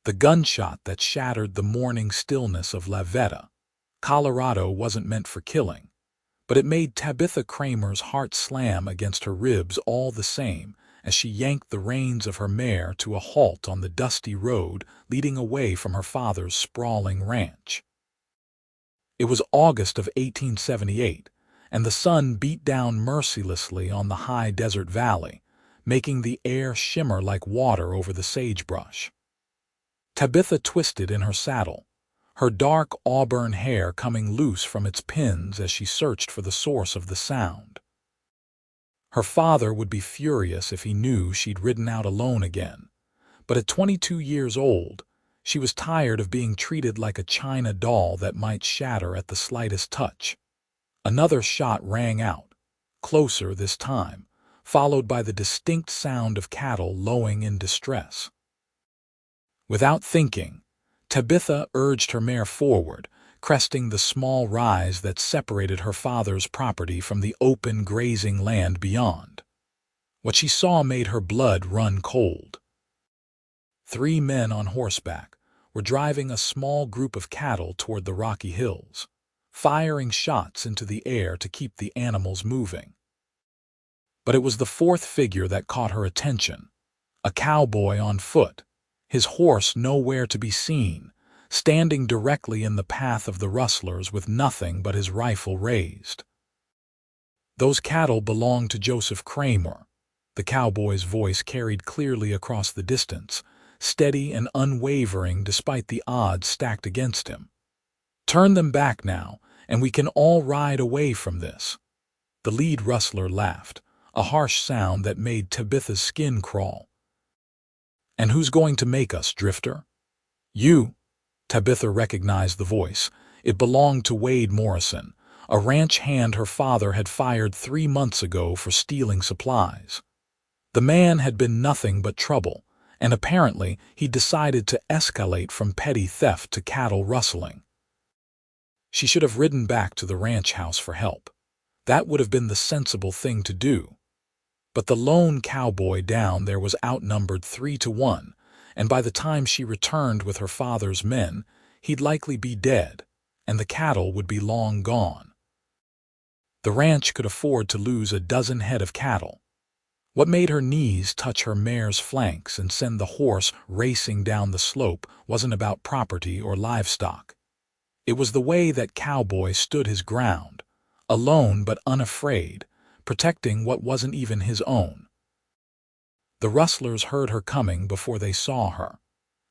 The gunshot that shattered the morning stillness of Veta, Colorado wasn't meant for killing, but it made Tabitha Kramer's heart slam against her ribs all the same as she yanked the reins of her mare to a halt on the dusty road leading away from her father's sprawling ranch. It was August of 1878, and the sun beat down mercilessly on the high desert valley, making the air shimmer like water over the sagebrush. Tabitha twisted in her saddle, her dark auburn hair coming loose from its pins as she searched for the source of the sound. Her father would be furious if he knew she'd ridden out alone again, but at 22 years old, she was tired of being treated like a china doll that might shatter at the slightest touch. Another shot rang out, closer this time, followed by the distinct sound of cattle lowing in distress. Without thinking, Tabitha urged her mare forward, cresting the small rise that separated her father's property from the open grazing land beyond. What she saw made her blood run cold. 3 men on horseback were driving a small group of cattle toward the rocky hills, firing shots into the air to keep the animals moving. But it was the 4th figure that caught her attention, a cowboy on foot, his horse nowhere to be seen, standing directly in the path of the rustlers with nothing but his rifle raised. "Those cattle belong to Joseph Kramer," the cowboy's voice carried clearly across the distance, steady and unwavering despite the odds stacked against him. "Turn them back now, and we can all ride away from this." The lead rustler laughed, a harsh sound that made Tabitha's skin crawl. "And who's going to make us, Drifter?" "You." Tabitha recognized the voice. It belonged to Wade Morrison, a ranch hand her father had fired 3 months ago for stealing supplies. The man had been nothing but trouble, and apparently he'd decided to escalate from petty theft to cattle rustling. She should have ridden back to the ranch house for help. That would have been the sensible thing to do. But the lone cowboy down there was outnumbered 3-1, and by the time she returned with her father's men, he'd likely be dead, and the cattle would be long gone. The ranch could afford to lose a dozen head of cattle. What made her knees touch her mare's flanks and send the horse racing down the slope wasn't about property or livestock. It was the way that Cowboy stood his ground, alone but unafraid, protecting what wasn't even his own. The rustlers heard her coming before they saw her.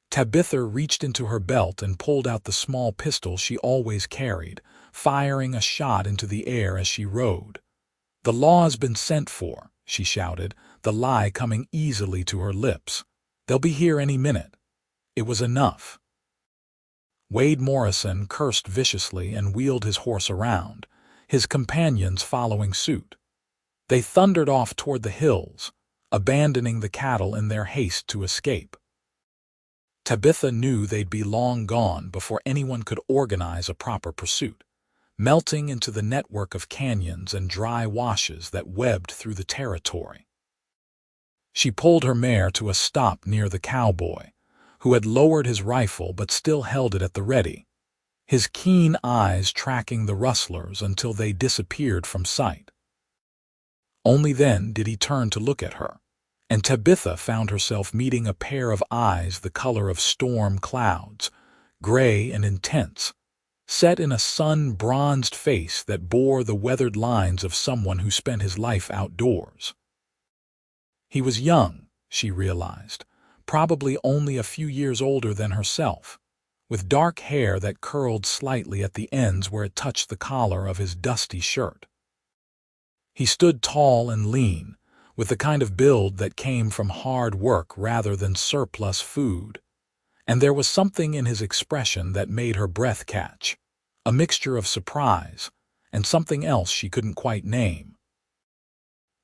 Tabitha reached into her belt and pulled out the small pistol she always carried, firing a shot into the air as she rode. "The law's been sent for," she shouted, the lie coming easily to her lips. "They'll be here any minute." It was enough. Wade Morrison cursed viciously and wheeled his horse around, his companions following suit. They thundered off toward the hills, abandoning the cattle in their haste to escape. Tabitha knew they'd be long gone before anyone could organize a proper pursuit, melting into the network of canyons and dry washes that webbed through the territory. She pulled her mare to a stop near the cowboy, who had lowered his rifle but still held it at the ready, his keen eyes tracking the rustlers until they disappeared from sight. Only then did he turn to look at her, and Tabitha found herself meeting a pair of eyes the color of storm clouds, gray and intense, set in a sun-bronzed face that bore the weathered lines of someone who spent his life outdoors. He was young, she realized, probably only a few years older than herself, with dark hair that curled slightly at the ends where it touched the collar of his dusty shirt. He stood tall and lean, with the kind of build that came from hard work rather than surplus food, and there was something in his expression that made her breath catch, a mixture of surprise and something else she couldn't quite name.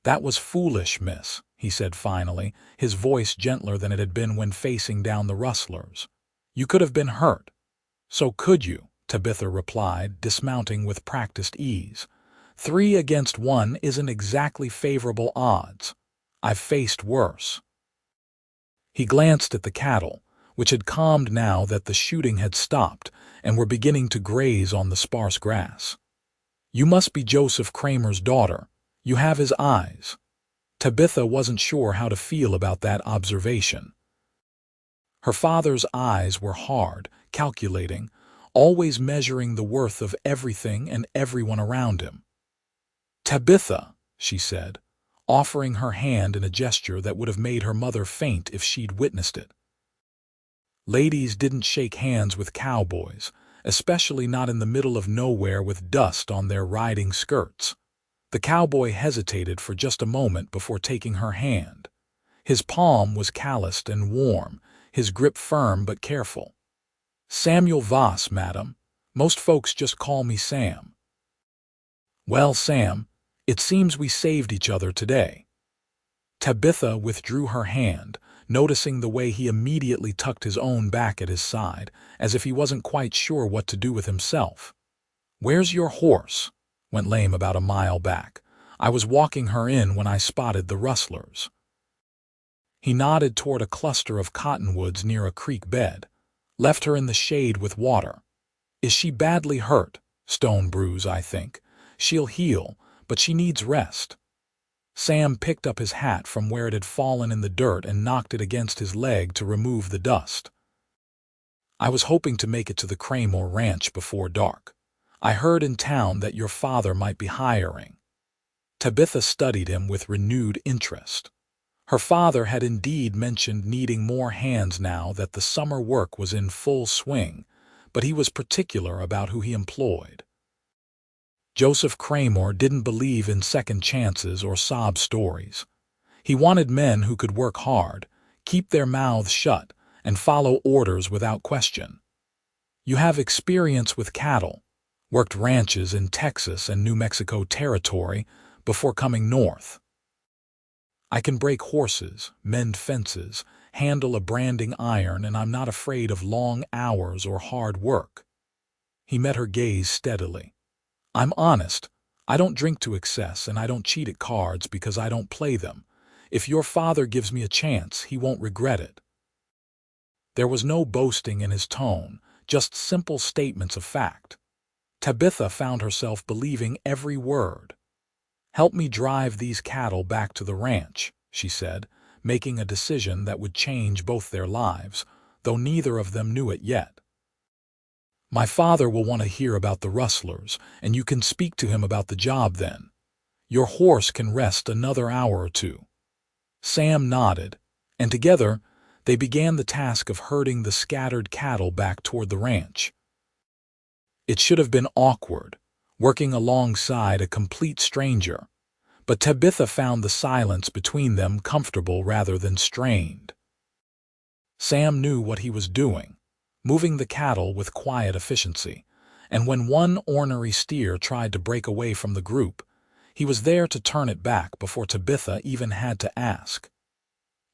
"That was foolish, miss," he said finally, his voice gentler than it had been when facing down the rustlers. "You could have been hurt." "So could you," Tabitha replied, dismounting with practiced ease. 3 against 1 isn't exactly favorable odds. I've faced worse." He glanced at the cattle, which had calmed now that the shooting had stopped and were beginning to graze on the sparse grass. "You must be Joseph Kramer's daughter. You have his eyes." Tabitha wasn't sure how to feel about that observation. Her father's eyes were hard, calculating, always measuring the worth of everything and everyone around him. "Tabitha," she said, offering her hand in a gesture that would have made her mother faint if she'd witnessed it. Ladies didn't shake hands with cowboys, especially not in the middle of nowhere with dust on their riding skirts. The cowboy hesitated for just a moment before taking her hand. His palm was calloused and warm, his grip firm but careful. "Samuel Voss, madam. Most folks just call me Sam." "Well, Sam, it seems we saved each other today." Tabitha withdrew her hand, noticing the way he immediately tucked his own back at his side, as if he wasn't quite sure what to do with himself. "Where's your horse?" "Went lame about a mile back. I was walking her in when I spotted the rustlers." He nodded toward a cluster of cottonwoods near a creek bed. "Left her in the shade with water." "Is she badly hurt?" "Stone bruise, I think. She'll heal, but she needs rest." Sam picked up his hat from where it had fallen in the dirt and knocked it against his leg to remove the dust. "I was hoping to make it to the Kramer ranch before dark. I heard in town that your father might be hiring." Tabitha studied him with renewed interest. Her father had indeed mentioned needing more hands now that the summer work was in full swing, but he was particular about who he employed. Joseph Kramer didn't believe in second chances or sob stories. He wanted men who could work hard, keep their mouths shut, and follow orders without question. "You have experience with cattle, worked ranches in Texas and New Mexico territory before coming north." "I can break horses, mend fences, handle a branding iron, and I'm not afraid of long hours or hard work." He met her gaze steadily. "I'm honest. I don't drink to excess and I don't cheat at cards because I don't play them. If your father gives me a chance, he won't regret it." There was no boasting in his tone, just simple statements of fact. Tabitha found herself believing every word. "Help me drive these cattle back to the ranch," she said, making a decision that would change both their lives, though neither of them knew it yet. "My father will want to hear about the rustlers, and you can speak to him about the job then. Your horse can rest another hour or two." Sam nodded, and together they began the task of herding the scattered cattle back toward the ranch. It should have been awkward, working alongside a complete stranger, but Tabitha found the silence between them comfortable rather than strained. Sam knew what he was doing, moving the cattle with quiet efficiency, and when one ornery steer tried to break away from the group, he was there to turn it back before Tabitha even had to ask.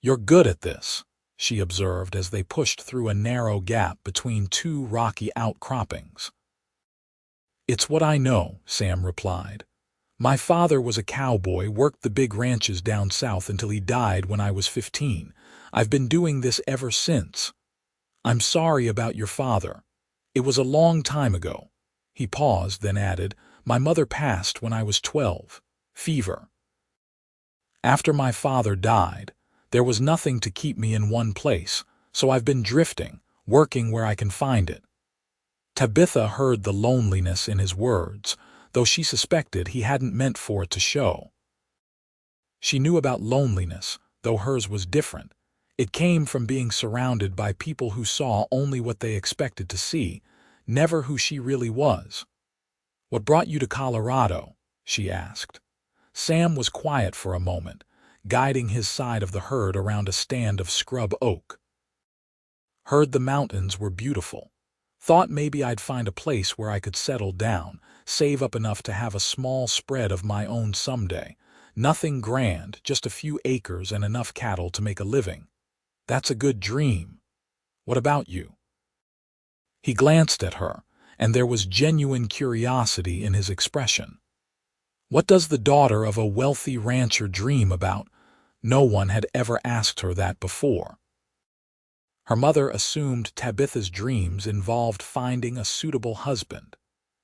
"You're good at this," she observed as they pushed through a narrow gap between two rocky outcroppings. "It's what I know," Sam replied. "My father was a cowboy, worked the big ranches down south until he died when I was 15. I've been doing this ever since." "I'm sorry about your father. It was a long time ago." He paused, then added, "My mother passed when I was 12. Fever." "After my father died, there was nothing to keep me in one place, so I've been drifting, working where I can find it." Tabitha heard the loneliness in his words, though she suspected he hadn't meant for it to show. She knew about loneliness, though hers was different. It came from being surrounded by people who saw only what they expected to see, never who she really was. "What brought you to Colorado?" she asked. Sam was quiet for a moment, guiding his side of the herd around a stand of scrub oak. "Heard the mountains were beautiful. Thought maybe I'd find a place where I could settle down, save up enough to have a small spread of my own someday. Nothing grand, just a few acres and enough cattle to make a living." "That's a good dream. What about you?" He glanced at her, and there was genuine curiosity in his expression. What does the daughter of a wealthy rancher dream about? No one had ever asked her that before. Her mother assumed Tabitha's dreams involved finding a suitable husband,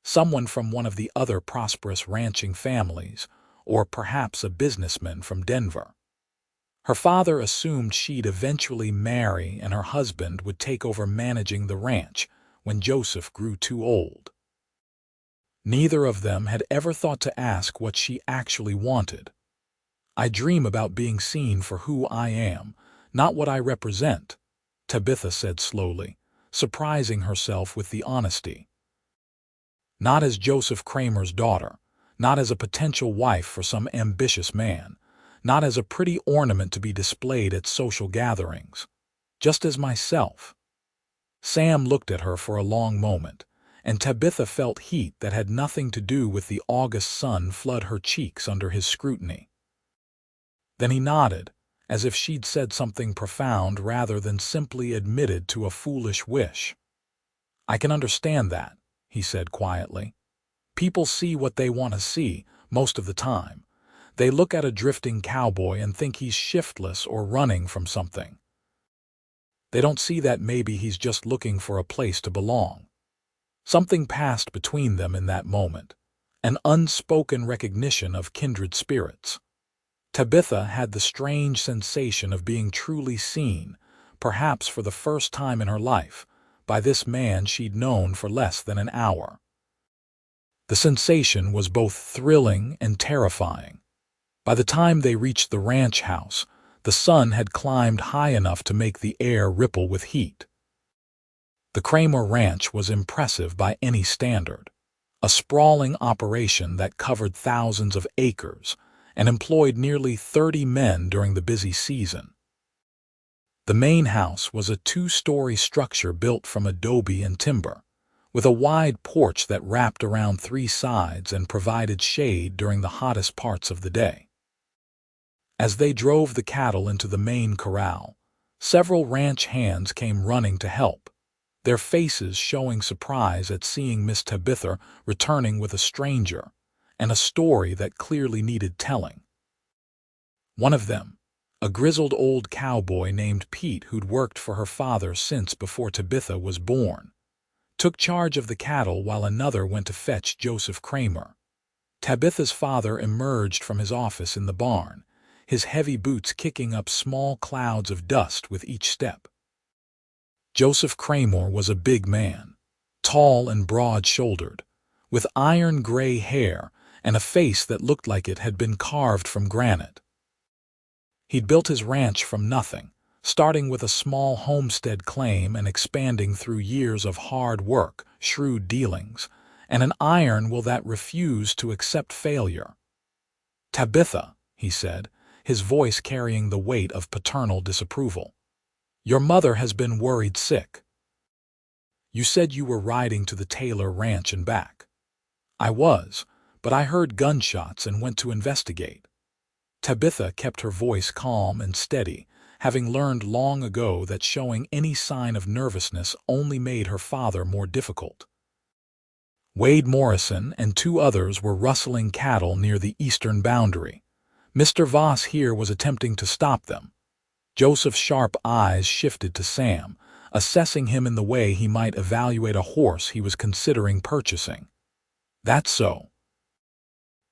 someone from one of the other prosperous ranching families, or perhaps a businessman from Denver. Her father assumed she'd eventually marry and her husband would take over managing the ranch when Joseph grew too old. Neither of them had ever thought to ask what she actually wanted. "I dream about being seen for who I am, not what I represent," Tabitha said slowly, surprising herself with the honesty. Not as Joseph Kramer's daughter, not as a potential wife for some ambitious man, not as a pretty ornament to be displayed at social gatherings, just as myself. Sam looked at her for a long moment, and Tabitha felt heat that had nothing to do with the August sun flood her cheeks under his scrutiny. Then he nodded, as if she'd said something profound rather than simply admitted to a foolish wish. "I can understand that," he said quietly. "People see what they want to see, most of the time. They look at a drifting cowboy and think he's shiftless or running from something. They don't see that maybe he's just looking for a place to belong." Something passed between them in that moment, an unspoken recognition of kindred spirits. Tabitha had the strange sensation of being truly seen, perhaps for the first time in her life, by this man she'd known for less than an hour. The sensation was both thrilling and terrifying. By the time they reached the ranch house, the sun had climbed high enough to make the air ripple with heat. The Kramer Ranch was impressive by any standard, a sprawling operation that covered thousands of acres and employed nearly 30 men during the busy season. The main house was a 2-story structure built from adobe and timber, with a wide porch that wrapped around 3 sides and provided shade during the hottest parts of the day. As they drove the cattle into the main corral, several ranch hands came running to help, their faces showing surprise at seeing Miss Tabitha returning with a stranger and a story that clearly needed telling. One of them, a grizzled old cowboy named Pete who'd worked for her father since before Tabitha was born, took charge of the cattle while another went to fetch Joseph Kramer. Tabitha's father emerged from his office in the barn, his heavy boots kicking up small clouds of dust with each step. Joseph Kramer was a big man, tall and broad-shouldered, with iron-gray hair and a face that looked like it had been carved from granite. He'd built his ranch from nothing, starting with a small homestead claim and expanding through years of hard work, shrewd dealings, and an iron will that refused to accept failure. "Tabitha," he said, his voice carrying the weight of paternal disapproval, "your mother has been worried sick. You said you were riding to the Taylor Ranch and back." "I was, but I heard gunshots and went to investigate." Tabitha kept her voice calm and steady, having learned long ago that showing any sign of nervousness only made her father more difficult. Wade Morrison and 2 others were rustling cattle near the eastern boundary. Mr. Voss here was attempting to stop them. Joseph's sharp eyes shifted to Sam, assessing him in the way he might evaluate a horse he was considering purchasing. "That's so."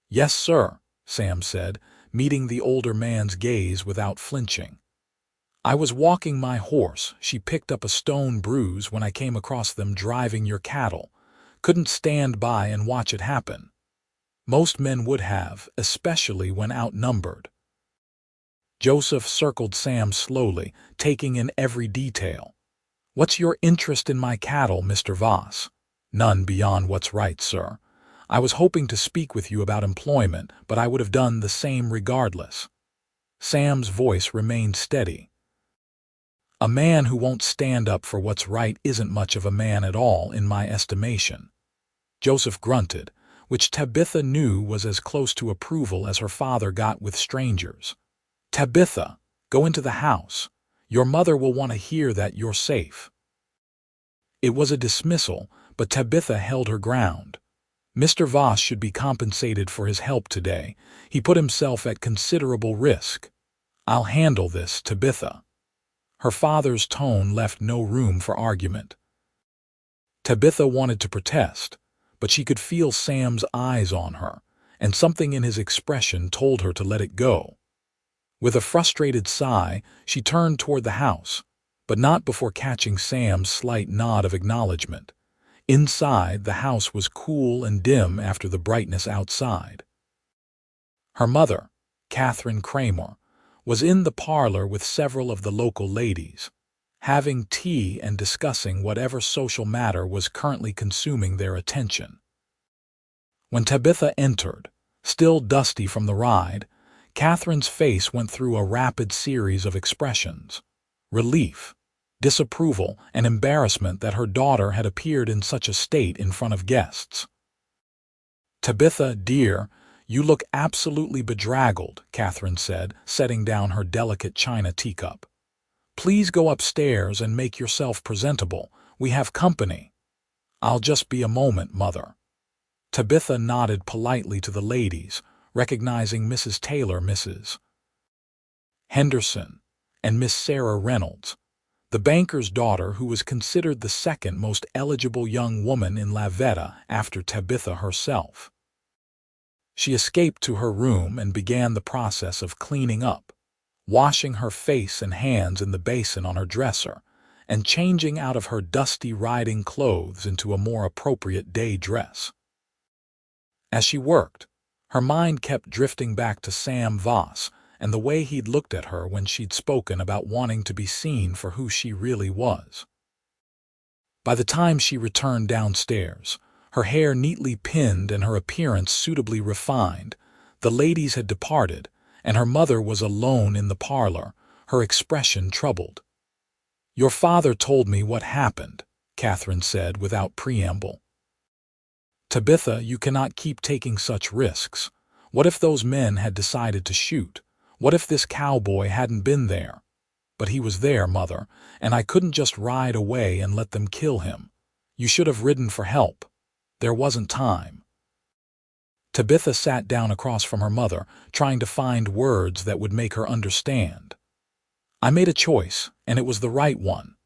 "Yes, sir," Sam said, meeting the older man's gaze without flinching. "I was walking my horse. She picked up a stone bruise when I came across them driving your cattle. Couldn't stand by and watch it happen. Most men would have, especially when outnumbered." Joseph circled Sam slowly, taking in every detail. "What's your interest in my cattle, Mr. Voss?" "None beyond what's right, sir. I was hoping to speak with you about employment, but I would have done the same regardless." Sam's voice remained steady. "A man who won't stand up for what's right isn't much of a man at all in my estimation." Joseph grunted, which Tabitha knew was as close to approval as her father got with strangers. "Tabitha, go into the house. Your mother will want to hear that you're safe." It was a dismissal, but Tabitha held her ground. Mr. Voss should be compensated for his help today. He put himself at considerable risk. "I'll handle this, Tabitha." Her father's tone left no room for argument. Tabitha wanted to protest, but she could feel Sam's eyes on her, and something in his expression told her to let it go. With a frustrated sigh, she turned toward the house, but not before catching Sam's slight nod of acknowledgement. Inside, the house was cool and dim after the brightness outside. Her mother, Catherine Kramer, was in the parlor with several of the local ladies, having tea and discussing whatever social matter was currently consuming their attention. When Tabitha entered, still dusty from the ride, Catherine's face went through a rapid series of expressions: relief, disapproval, and embarrassment that her daughter had appeared in such a state in front of guests. "Tabitha, dear, you look absolutely bedraggled," Catherine said, setting down her delicate china teacup. "Please go upstairs and make yourself presentable. We have company." "I'll just be a moment, Mother." Tabitha nodded politely to the ladies, recognizing Mrs. Taylor, Mrs. Henderson, and Miss Sarah Reynolds, the banker's daughter who was considered the second most eligible young woman in Veta after Tabitha herself. She escaped to her room and began the process of cleaning up, washing her face and hands in the basin on her dresser, and changing out of her dusty riding clothes into a more appropriate day dress. As she worked, her mind kept drifting back to Sam Voss and the way he'd looked at her when she'd spoken about wanting to be seen for who she really was. By the time she returned downstairs, her hair neatly pinned and her appearance suitably refined, the ladies had departed, and her mother was alone in the parlor, her expression troubled. "Your father told me what happened," Catherine said without preamble. "Tabitha, you cannot keep taking such risks. What if those men had decided to shoot? What if this cowboy hadn't been there? But he was there, Mother, and I couldn't just ride away and let them kill him. You should have ridden for help. There wasn't time." Tabitha sat down across from her mother, trying to find words that would make her understand. "I made a choice, and it was the right one.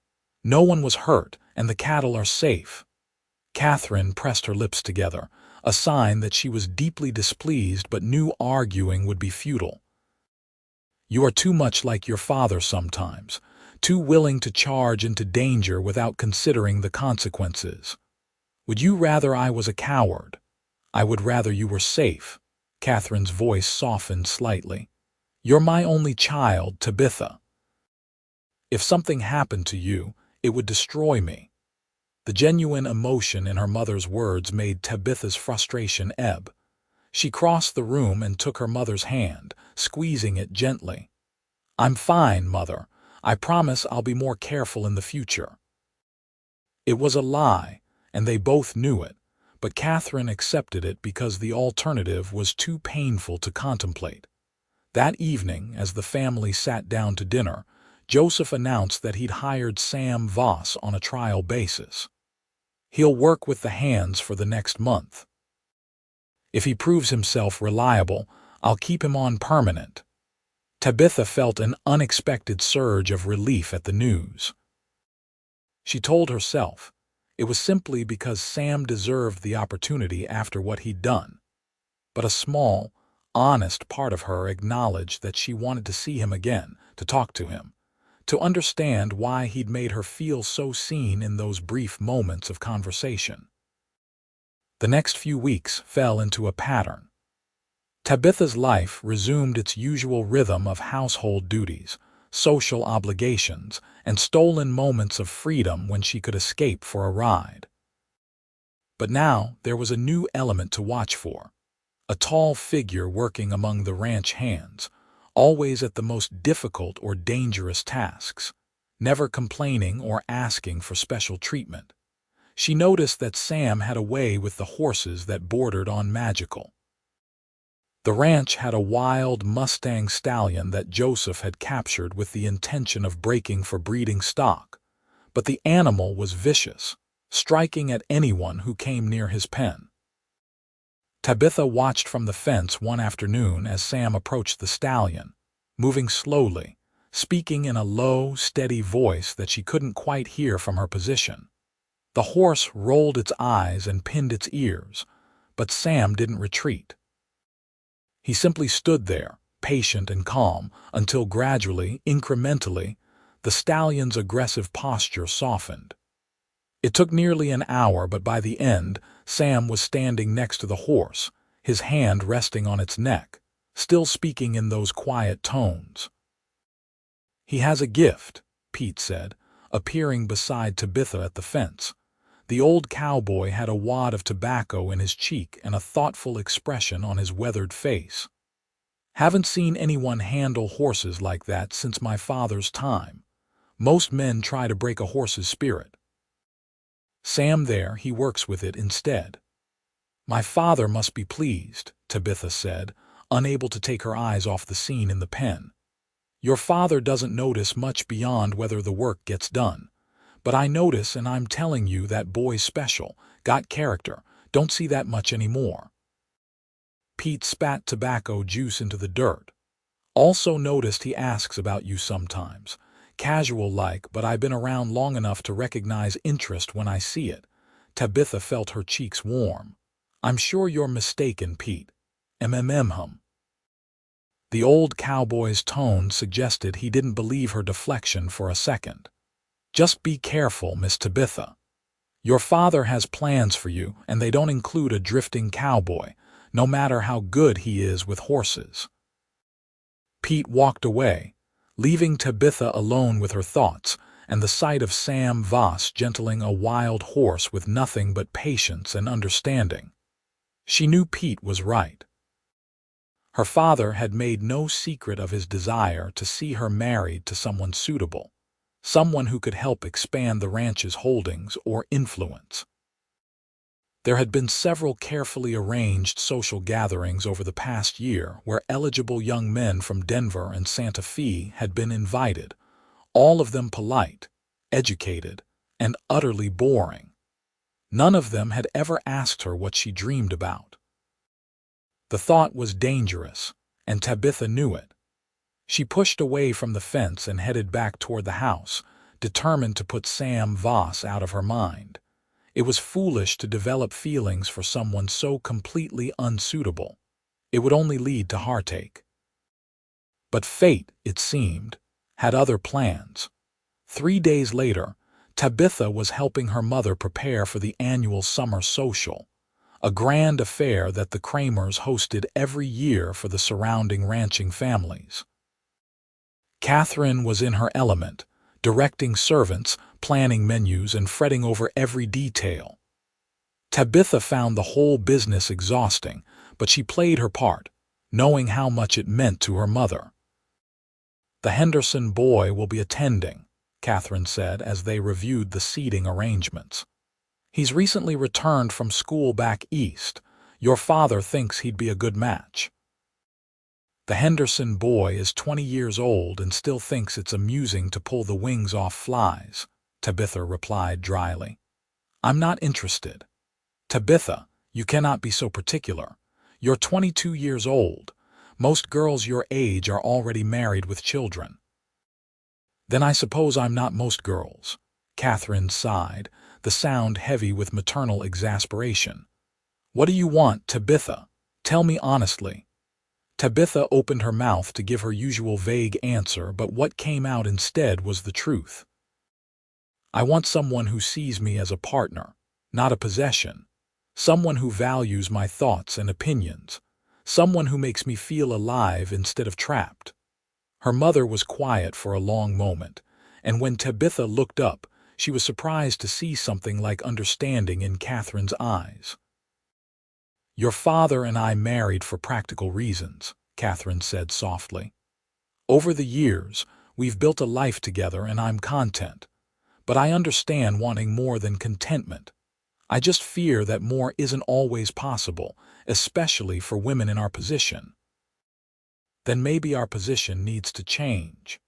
No one was hurt, and the cattle are safe." Catherine pressed her lips together, a sign that she was deeply displeased but knew arguing would be futile. "You are too much like your father sometimes, too willing to charge into danger without considering the consequences. Would you rather I was a coward?" "I would rather you were safe." Catherine's voice softened slightly. "You're my only child, Tabitha. If something happened to you, it would destroy me." The genuine emotion in her mother's words made Tabitha's frustration ebb. She crossed the room and took her mother's hand, squeezing it gently. "I'm fine, Mother. I promise I'll be more careful in the future." It was a lie, and they both knew it, but Catherine accepted it because the alternative was too painful to contemplate. That evening, as the family sat down to dinner, Joseph announced that he'd hired Sam Voss on a trial basis. "He'll work with the hands for the next month. If he proves himself reliable, I'll keep him on permanent." Tabitha felt an unexpected surge of relief at the news. She told herself it was simply because Sam deserved the opportunity after what he'd done. But a small, honest part of her acknowledged that she wanted to see him again, to talk to him, to understand why he'd made her feel so seen in those brief moments of conversation. The next few weeks fell into a pattern. Tabitha's life resumed its usual rhythm of household duties, social obligations, and stolen moments of freedom when she could escape for a ride. But now there was a new element to watch for: a tall figure working among the ranch hands, always at the most difficult or dangerous tasks, never complaining or asking for special treatment. She noticed that Sam had a way with the horses that bordered on magical. The ranch had a wild Mustang stallion that Joseph had captured with the intention of breaking for breeding stock, but the animal was vicious, striking at anyone who came near his pen. Tabitha watched from the fence one afternoon as Sam approached the stallion, moving slowly, speaking in a low, steady voice that she couldn't quite hear from her position. The horse rolled its eyes and pinned its ears, but Sam didn't retreat. He simply stood there, patient and calm, until gradually, incrementally, the stallion's aggressive posture softened. It took nearly an hour, but by the end, Sam was standing next to the horse, his hand resting on its neck, still speaking in those quiet tones. "He has a gift," Pete said, appearing beside Tabitha at the fence. The old cowboy had a wad of tobacco in his cheek and a thoughtful expression on his weathered face. "Haven't seen anyone handle horses like that since my father's time. Most men try to break a horse's spirit. Sam there, he works with it instead." "My father must be pleased," Tabitha said, unable to take her eyes off the scene in the pen. "Your father doesn't notice much beyond whether the work gets done. But I notice, and I'm telling you, that boy's special, got character, don't see that much anymore." Pete spat tobacco juice into the dirt. "Also noticed he asks about you sometimes. Casual-like, but I've been around long enough to recognize interest when I see it." Tabitha felt her cheeks warm. "I'm sure you're mistaken, Pete. Hum. The old cowboy's tone suggested he didn't believe her deflection for a second. "Just be careful, Miss Tabitha. Your father has plans for you, and they don't include a drifting cowboy, no matter how good he is with horses." Pete walked away, leaving Tabitha alone with her thoughts and the sight of Sam Voss gentling a wild horse with nothing but patience and understanding. She knew Pete was right. Her father had made no secret of his desire to see her married to someone suitable, someone who could help expand the ranch's holdings or influence. There had been several carefully arranged social gatherings over the past year where eligible young men from Denver and Santa Fe had been invited, all of them polite, educated, and utterly boring. None of them had ever asked her what she dreamed about. The thought was dangerous, and Tabitha knew it. She pushed away from the fence and headed back toward the house, determined to put Sam Voss out of her mind. It was foolish to develop feelings for someone so completely unsuitable. It would only lead to heartache. But fate, it seemed, had other plans. 3 days later, Tabitha was helping her mother prepare for the annual summer social, a grand affair that the Kramers hosted every year for the surrounding ranching families. Catherine was in her element, directing servants, planning menus, and fretting over every detail. Tabitha found the whole business exhausting, but she played her part, knowing how much it meant to her mother. "The Henderson boy will be attending," Catherine said as they reviewed the seating arrangements. "He's recently returned from school back east. Your father thinks he'd be a good match." "The Henderson boy is 20 years old and still thinks it's amusing to pull the wings off flies," Tabitha replied dryly. "I'm not interested." "Tabitha, you cannot be so particular. You're 22 years old. Most girls your age are already married with children." "Then I suppose I'm not most girls," Catherine sighed, the sound heavy with maternal exasperation. "What do you want, Tabitha? Tell me honestly." Tabitha opened her mouth to give her usual vague answer, but what came out instead was the truth. "I want someone who sees me as a partner, not a possession. Someone who values my thoughts and opinions. Someone who makes me feel alive instead of trapped." Her mother was quiet for a long moment, and when Tabitha looked up, she was surprised to see something like understanding in Catherine's eyes. "Your father and I married for practical reasons," Catherine said softly. "Over the years, we've built a life together and I'm content. But I understand wanting more than contentment. I just fear that more isn't always possible, especially for women in our position." "Then maybe our position needs to change."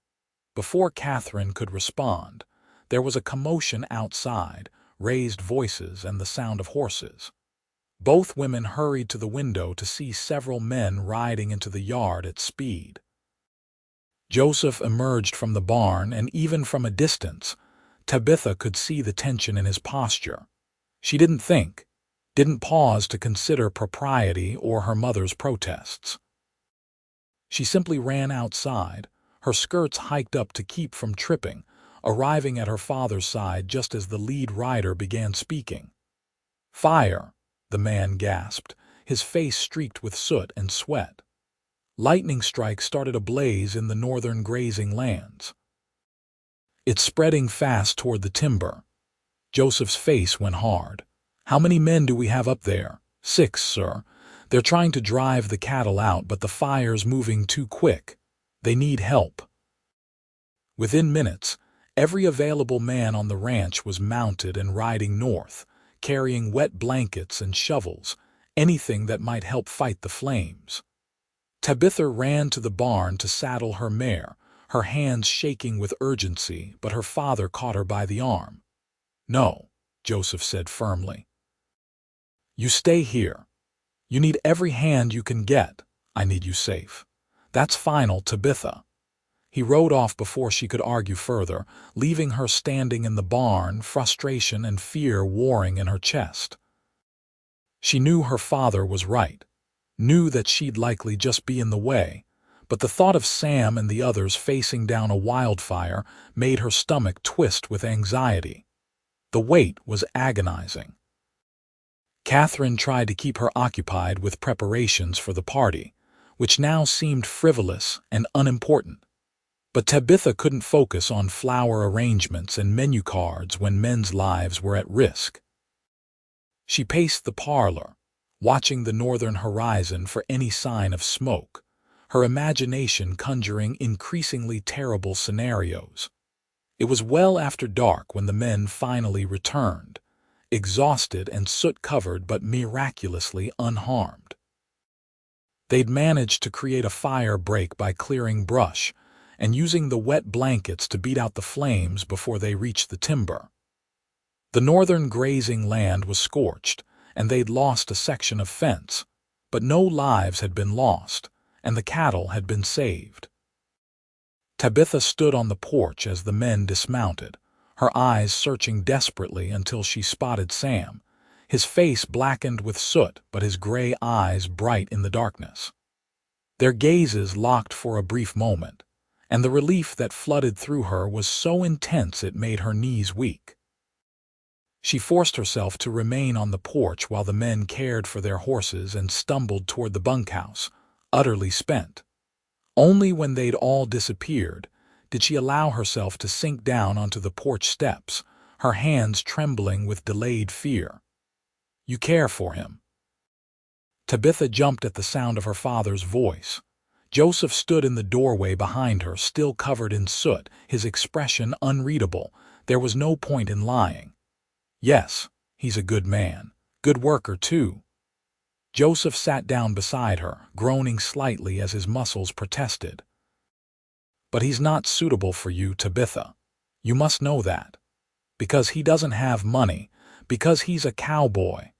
Before Catherine could respond, there was a commotion outside, raised voices and the sound of horses. Both women hurried to the window to see several men riding into the yard at speed. Joseph emerged from the barn, and even from a distance, Tabitha could see the tension in his posture. She didn't think, didn't pause to consider propriety or her mother's protests. She simply ran outside, her skirts hiked up to keep from tripping, arriving at her father's side just as the lead rider began speaking. "Fire!" the man gasped, his face streaked with soot and sweat. Lightning strikes started ablaze in the northern grazing lands. "It's spreading fast toward the timber." Joseph's face went hard. "How many men do we have up there?" "6, sir. They're trying to drive the cattle out, but the fire's moving too quick. They need help." Within minutes, every available man on the ranch was mounted and riding north, carrying wet blankets and shovels, anything that might help fight the flames. Tabitha ran to the barn to saddle her mare, her hands shaking with urgency, but her father caught her by the arm. "No," Joseph said firmly. "You stay here. You need every hand you can get. I need you safe. That's final, Tabitha." He rode off before she could argue further, leaving her standing in the barn, frustration and fear warring in her chest. She knew her father was right, knew that she'd likely just be in the way, but the thought of Sam and the others facing down a wildfire made her stomach twist with anxiety. The wait was agonizing. Catherine tried to keep her occupied with preparations for the party, which now seemed frivolous and unimportant. But Tabitha couldn't focus on flower arrangements and menu cards when men's lives were at risk. She paced the parlor, watching the northern horizon for any sign of smoke, her imagination conjuring increasingly terrible scenarios. It was well after dark when the men finally returned, exhausted and soot-covered but miraculously unharmed. They'd managed to create a fire break by clearing brush and using the wet blankets to beat out the flames before they reached the timber. The northern grazing land was scorched, and they'd lost a section of fence, but no lives had been lost, and the cattle had been saved. Tabitha stood on the porch as the men dismounted, her eyes searching desperately until she spotted Sam, his face blackened with soot but his gray eyes bright in the darkness. Their gazes locked for a brief moment, and the relief that flooded through her was so intense it made her knees weak. She forced herself to remain on the porch while the men cared for their horses and stumbled toward the bunkhouse, utterly spent. Only when they'd all disappeared did she allow herself to sink down onto the porch steps, her hands trembling with delayed fear. "You care for him." Tabitha jumped at the sound of her father's voice. Joseph stood in the doorway behind her, still covered in soot, his expression unreadable. There was no point in lying. "Yes, he's a good man. Good worker, too." Joseph sat down beside her, groaning slightly as his muscles protested. "But he's not suitable for you, Tabitha. You must know that. Because he doesn't have money, because he's a cowboy,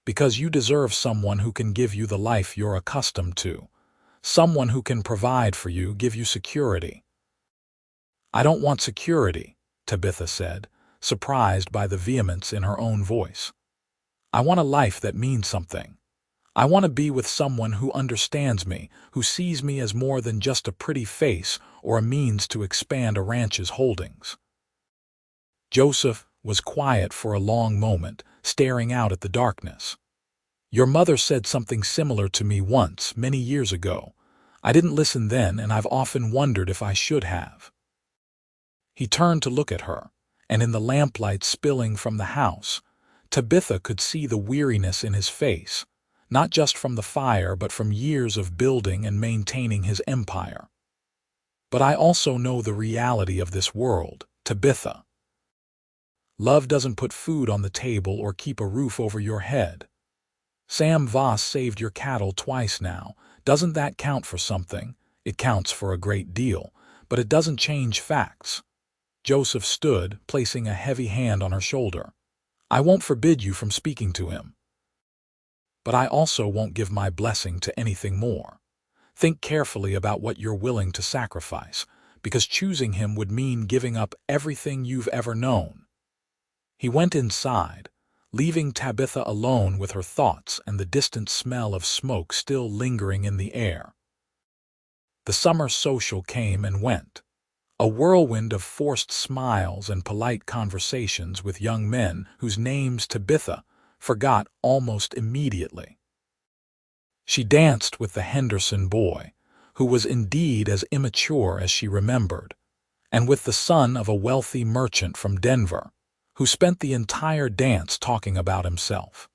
because you deserve someone who can give you the life you're accustomed to, someone who can provide for you, give you security." "I don't want security," Tabitha said, surprised by the vehemence in her own voice. "I want a life that means something. I want to be with someone who understands me, who sees me as more than just a pretty face or a means to expand a ranch's holdings." Joseph was quiet for a long moment, staring out at the darkness. "Your mother said something similar to me once, many years ago. I didn't listen then, and I've often wondered if I should have." He turned to look at her, and in the lamplight spilling from the house, Tabitha could see the weariness in his face, not just from the fire but from years of building and maintaining his empire. "But I also know the reality of this world, Tabitha. Love doesn't put food on the table or keep a roof over your head. Sam Voss saved your cattle twice now. Doesn't that count for something? It counts for a great deal, but it doesn't change facts." Joseph stood, placing a heavy hand on her shoulder. "I won't forbid you from speaking to him. But I also won't give my blessing to anything more. Think carefully about what you're willing to sacrifice. because choosing him would mean giving up everything you've ever known. He went inside, leaving Tabitha alone with her thoughts and the distant smell of smoke still lingering in the air. The summer social came and went, a whirlwind of forced smiles and polite conversations with young men whose names Tabitha forgot almost immediately. She danced with the Henderson boy, who was indeed as immature as she remembered, and with the son of a wealthy merchant from Denver, who spent the entire dance talking about himself.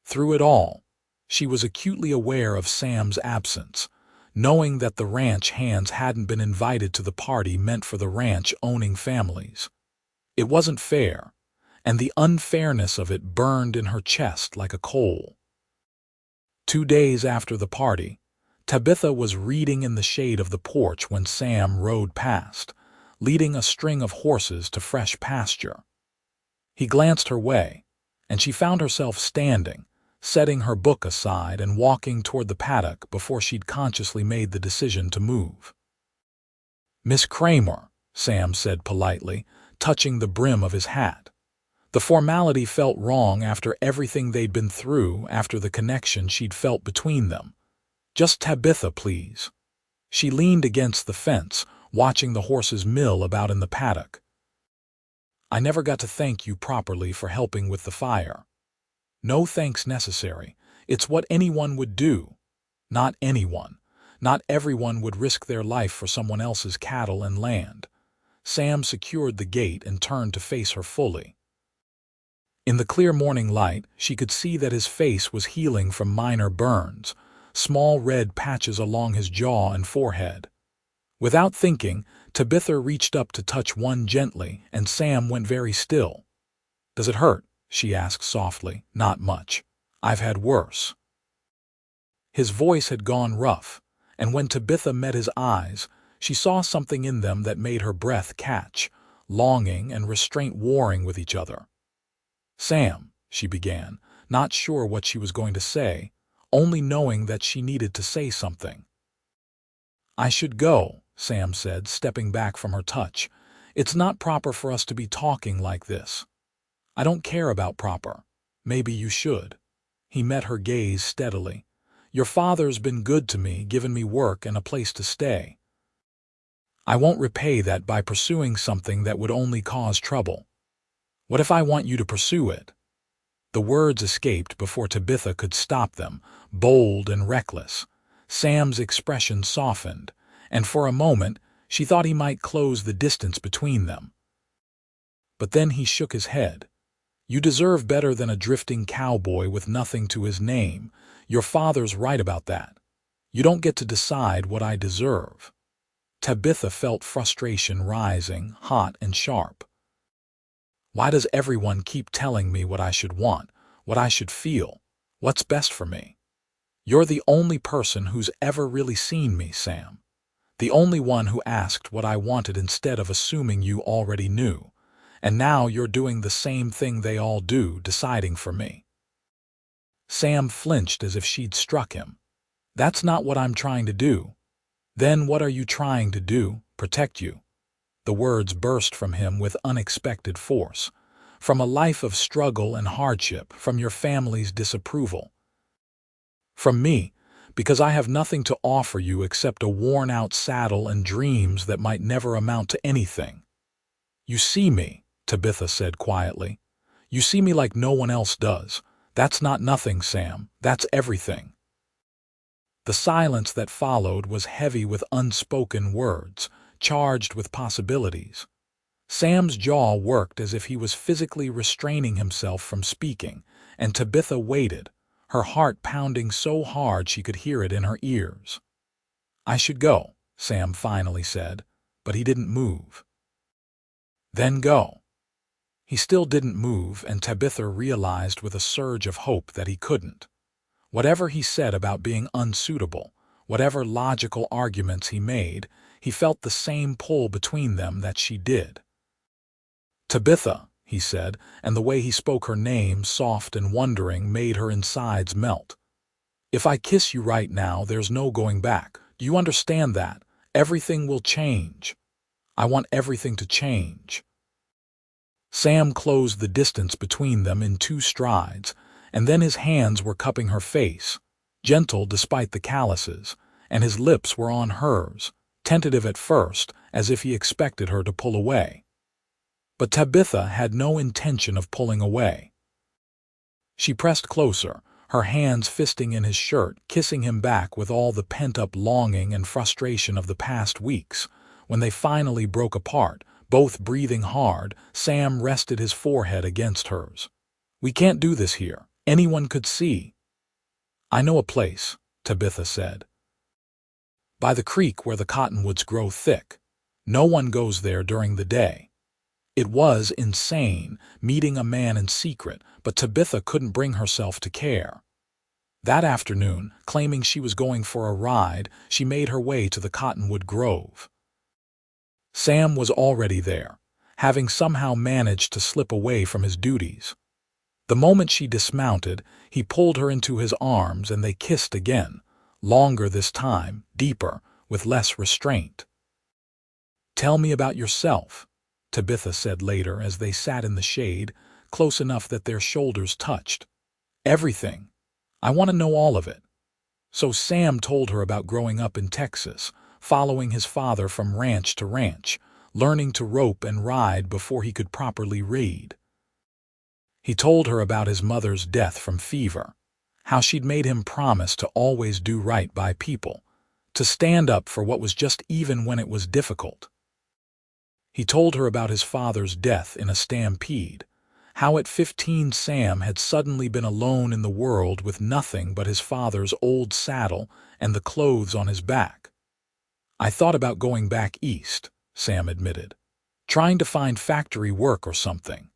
Through it all, she was acutely aware of Sam's absence, knowing that the ranch hands hadn't been invited to the party meant for the ranch-owning families. It wasn't fair, and the unfairness of it burned in her chest like a coal. 2 days after the party, Tabitha was reading in the shade of the porch when Sam rode past, leading a string of horses to fresh pasture. He glanced her way, and she found herself standing, setting her book aside and walking toward the paddock before she'd consciously made the decision to move. "Miss Kramer," Sam said politely, touching the brim of his hat. The formality felt wrong after everything they'd been through, after the connection she'd felt between them. "Just Tabitha, please." She leaned against the fence, watching the horses mill about in the paddock. "I never got to thank you properly for helping with the fire." "No thanks necessary. It's what anyone would do." "Not anyone. Not everyone would risk their life for someone else's cattle and land." Sam secured the gate and turned to face her fully. In the clear morning light, she could see that his face was healing from minor burns, small red patches along his jaw and forehead. Without thinking, Tabitha reached up to touch one gently, and Sam went very still. "Does it hurt?" she asked softly. "Not much. I've had worse." His voice had gone rough, and when Tabitha met his eyes, she saw something in them that made her breath catch, longing and restraint warring with each other. "Sam," she began, not sure what she was going to say, only knowing that she needed to say something. "I should go," Sam said, stepping back from her touch. "It's not proper for us to be talking like this." "I don't care about proper. Maybe you should." He met her gaze steadily. "Your father's been good to me, given me work and a place to stay. I won't repay that by pursuing something that would only cause trouble." "What if I want you to pursue it?" The words escaped before Tabitha could stop them, bold and reckless. Sam's expression softened, and for a moment she thought he might close the distance between them. But then he shook his head. "You deserve better than a drifting cowboy with nothing to his name. Your father's right about that. You don't get to decide what I deserve." Tabitha felt frustration rising, hot and sharp. "Why does everyone keep telling me what I should want, what I should feel, what's best for me? You're the only person who's ever really seen me, Sam. The only one who asked what I wanted instead of assuming you already knew. And now you're doing the same thing they all do, deciding for me." Sam flinched as if she'd struck him. "That's not what I'm trying to do." "Then what are you trying to do? Protect you?" The words burst from him with unexpected force. "From a life of struggle and hardship, from your family's disapproval." "From me, because I have nothing to offer you except a worn-out saddle and dreams that might never amount to anything." "You see me," Tabitha said quietly. "You see me like no one else does. That's not nothing, Sam. That's everything." The silence that followed was heavy with unspoken words, charged with possibilities. Sam's jaw worked as if he was physically restraining himself from speaking, and Tabitha waited, her heart pounding so hard she could hear it in her ears. "I should go," Sam finally said, but he didn't move. "Then go." He still didn't move, and Tabitha realized with a surge of hope that he couldn't. Whatever he said about being unsuitable, whatever logical arguments he made, he felt the same pull between them that she did. "Tabitha," he said, and the way he spoke her name, soft and wondering, made her insides melt. "If I kiss you right now, there's no going back. Do you understand that? Everything will change. I want everything to change." Sam closed the distance between them in 2 strides, and then his hands were cupping her face, gentle despite the calluses, and his lips were on hers, tentative at first, as if he expected her to pull away. But Tabitha had no intention of pulling away. She pressed closer, her hands fisting in his shirt, kissing him back with all the pent-up longing and frustration of the past weeks. When they finally broke apart, both breathing hard, Sam rested his forehead against hers. "We can't do this here. Anyone could see." "I know a place," Tabitha said. "By the creek where the cottonwoods grow thick. No one goes there during the day." It was insane, meeting a man in secret, but Tabitha couldn't bring herself to care. That afternoon, claiming she was going for a ride, she made her way to the cottonwood grove. Sam was already there, having somehow managed to slip away from his duties. The moment she dismounted, he pulled her into his arms and they kissed again, longer this time, deeper, with less restraint. "Tell me about yourself," Tabitha said later as they sat in the shade, close enough that their shoulders touched. "Everything. I want to know all of it." So Sam told her about growing up in Texas, following his father from ranch to ranch, learning to rope and ride before he could properly read. He told her about his mother's death from fever, how she'd made him promise to always do right by people, to stand up for what was just even when it was difficult. He told her about his father's death in a stampede, how at 15 Sam had suddenly been alone in the world with nothing but his father's old saddle and the clothes on his back. "I thought about going back east," Sam admitted, "trying to find factory work or something.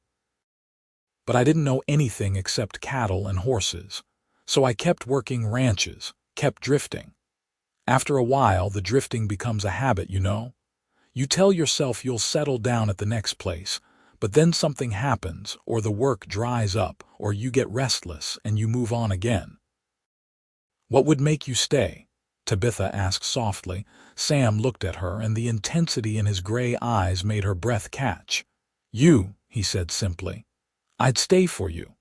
But I didn't know anything except cattle and horses, so I kept working ranches, kept drifting. After a while, the drifting becomes a habit, you know? You tell yourself you'll settle down at the next place, but then something happens, or the work dries up, or you get restless and you move on again." "What would make you stay?" Tabitha asked softly. Sam looked at her, and the intensity in his gray eyes made her breath catch. "You," he said simply. "I'd stay for you."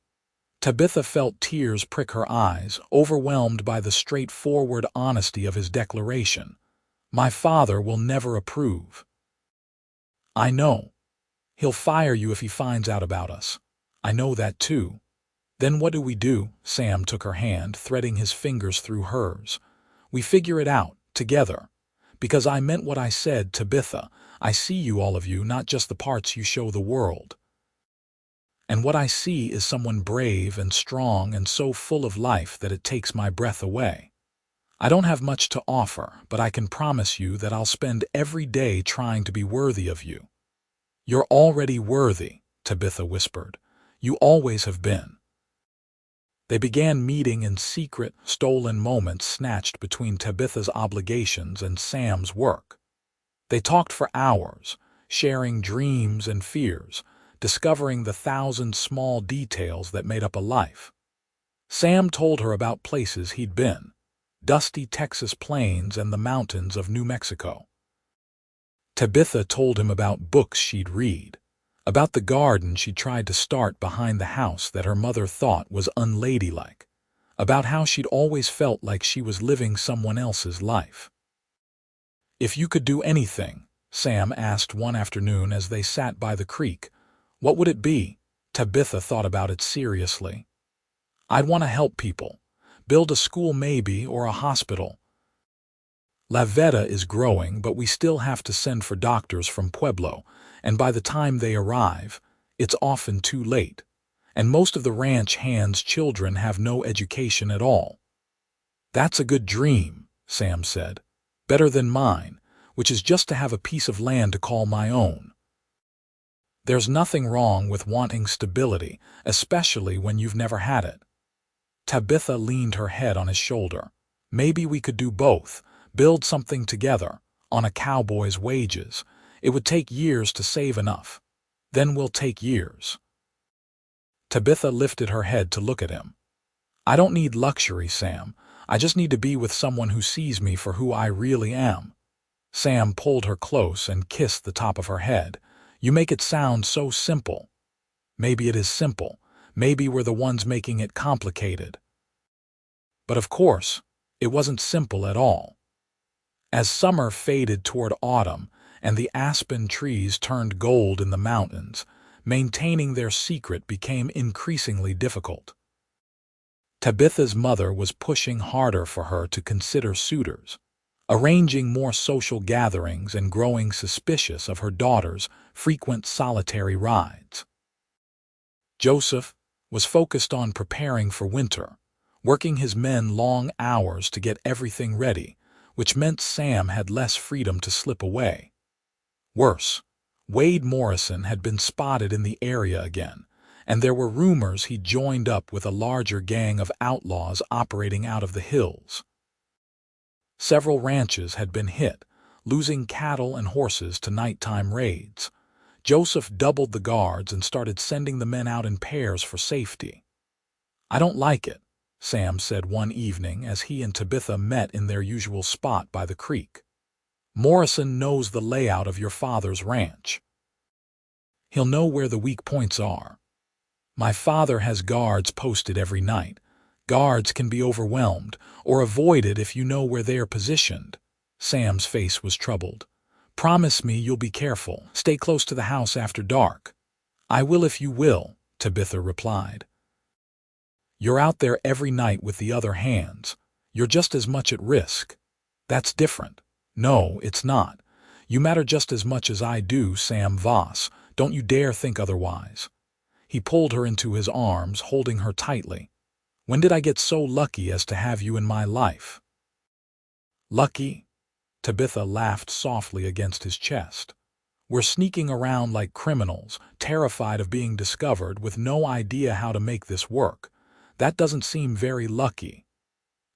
Tabitha felt tears prick her eyes, overwhelmed by the straightforward honesty of his declaration. "My father will never approve." "I know. He'll fire you if he finds out about us. I know that too." "Then what do we do?" Sam took her hand, threading his fingers through hers. "We figure it out, together. Because I meant what I said, Tabitha. I see you, all of you, not just the parts you show the world. And what I see is someone brave and strong and so full of life that it takes my breath away. I don't have much to offer, but I can promise you that I'll spend every day trying to be worthy of you." "You're already worthy," Tabitha whispered. "You always have been." They began meeting in secret, stolen moments snatched between Tabitha's obligations and Sam's work. They talked for hours, sharing dreams and fears, discovering the 1,000 small details that made up a life. Sam told her about places he'd been, dusty Texas plains and the mountains of New Mexico. Tabitha told him about books she'd read, about the garden she tried to start behind the house that her mother thought was unladylike, about how she'd always felt like she was living someone else's life. "If you could do anything," Sam asked one afternoon as they sat by the creek, "what would it be?" Tabitha thought about it seriously. "I'd want to help people. Build a school maybe, or a hospital. Veta is growing, but we still have to send for doctors from Pueblo, and by the time they arrive, it's often too late. And most of the ranch hands' children have no education at all." "That's a good dream," Sam said. "Better than mine, which is just to have a piece of land to call my own." "There's nothing wrong with wanting stability, especially when you've never had it." Tabitha leaned her head on his shoulder. "Maybe we could do both, build something together, on a cowboy's wages. It would take years to save enough. Then we'll take years." Tabitha lifted her head to look at him. "I don't need luxury, Sam. I just need to be with someone who sees me for who I really am." Sam pulled her close and kissed the top of her head. "You make it sound so simple." "Maybe it is simple. Maybe we're the ones making it complicated." But of course, it wasn't simple at all. As summer faded toward autumn and the aspen trees turned gold in the mountains, maintaining their secret became increasingly difficult. Tabitha's mother was pushing harder for her to consider suitors, arranging more social gatherings and growing suspicious of her daughter's frequent solitary rides. Joseph was focused on preparing for winter, working his men long hours to get everything ready, which meant Sam had less freedom to slip away. Worse, Wade Morrison had been spotted in the area again, and there were rumors he joined up with a larger gang of outlaws operating out of the hills. Several ranches had been hit, losing cattle and horses to nighttime raids. Joseph doubled the guards and started sending the men out in pairs for safety. "I don't like it," Sam said one evening as he and Tabitha met in their usual spot by the creek. "Morrison knows the layout of your father's ranch. He'll know where the weak points are. My father has guards posted every night. Guards can be overwhelmed or avoided if you know where they are positioned." Sam's face was troubled. "Promise me you'll be careful. Stay close to the house after dark." "I will if you will," Tabitha replied. "You're out there every night with the other hands. You're just as much at risk." "That's different." "No, it's not. You matter just as much as I do, Sam Voss. Don't you dare think otherwise." He pulled her into his arms, holding her tightly. "When did I get so lucky as to have you in my life?" "Lucky?" Tabitha laughed softly against his chest. "We're sneaking around like criminals, terrified of being discovered, with no idea how to make this work. That doesn't seem very lucky."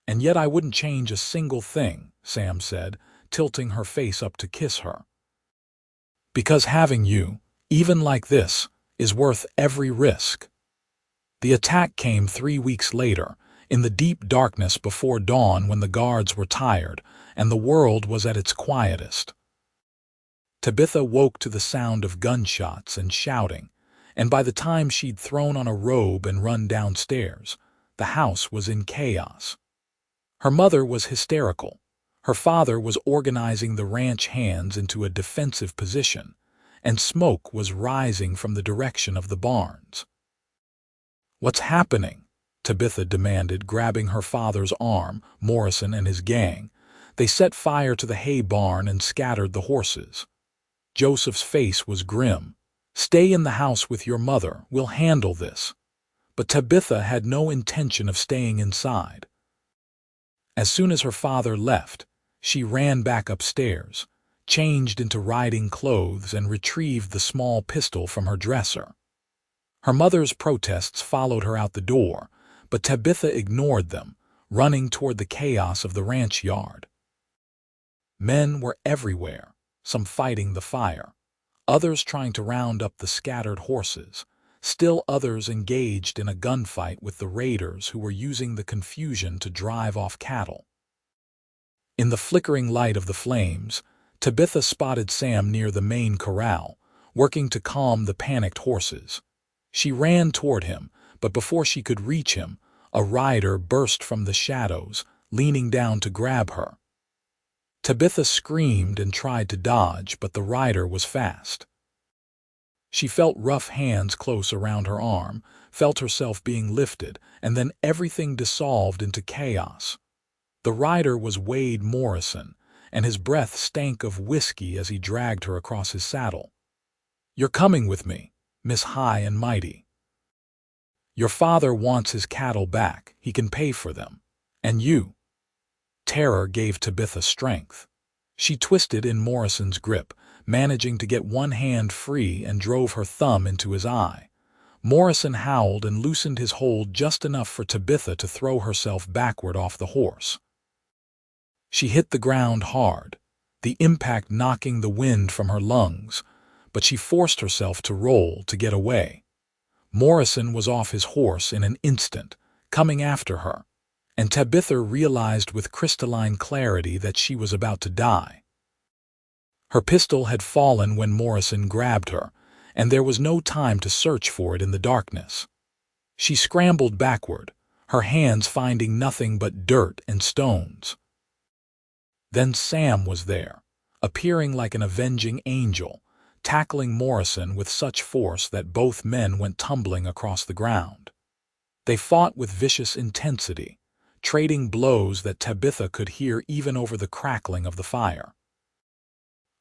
"And yet I wouldn't change a single thing," Sam said, tilting her face up to kiss her. "Because having you, even like this, is worth every risk." The attack came 3 weeks later, in the deep darkness before dawn, when the guards were tired and the world was at its quietest. Tabitha woke to the sound of gunshots and shouting, and by the time she'd thrown on a robe and run downstairs, the house was in chaos. Her mother was hysterical. Her father was organizing the ranch hands into a defensive position, and smoke was rising from the direction of the barns. "What's happening?" Tabitha demanded, grabbing her father's arm, Morrison and his gang. They set fire to the hay barn and scattered the horses. Joseph's face was grim. "Stay in the house with your mother. We'll handle this." But Tabitha had no intention of staying inside. As soon as her father left, she ran back upstairs, changed into riding clothes, and retrieved the small pistol from her dresser. Her mother's protests followed her out the door, but Tabitha ignored them, running toward the chaos of the ranch yard. Men were everywhere, some fighting the fire, others trying to round up the scattered horses, still others engaged in a gunfight with the raiders who were using the confusion to drive off cattle. In the flickering light of the flames, Tabitha spotted Sam near the main corral, working to calm the panicked horses. She ran toward him, but before she could reach him, a rider burst from the shadows, leaning down to grab her. Tabitha screamed and tried to dodge, but the rider was fast. She felt rough hands close around her arm, felt herself being lifted, and then everything dissolved into chaos. The rider was Wade Morrison, and his breath stank of whiskey as he dragged her across his saddle. "You're coming with me, Miss High and Mighty. Your father wants his cattle back. He can pay for them. And you." Terror gave Tabitha strength. She twisted in Morrison's grip, managing to get one hand free, and drove her thumb into his eye. Morrison howled and loosened his hold just enough for Tabitha to throw herself backward off the horse. She hit the ground hard, the impact knocking the wind from her lungs, but she forced herself to roll to get away. Morrison was off his horse in an instant, coming after her, and Tabitha realized with crystalline clarity that she was about to die. Her pistol had fallen when Morrison grabbed her, and there was no time to search for it in the darkness. She scrambled backward, her hands finding nothing but dirt and stones. Then Sam was there, appearing like an avenging angel, tackling Morrison with such force that both men went tumbling across the ground. They fought with vicious intensity, trading blows that Tabitha could hear even over the crackling of the fire.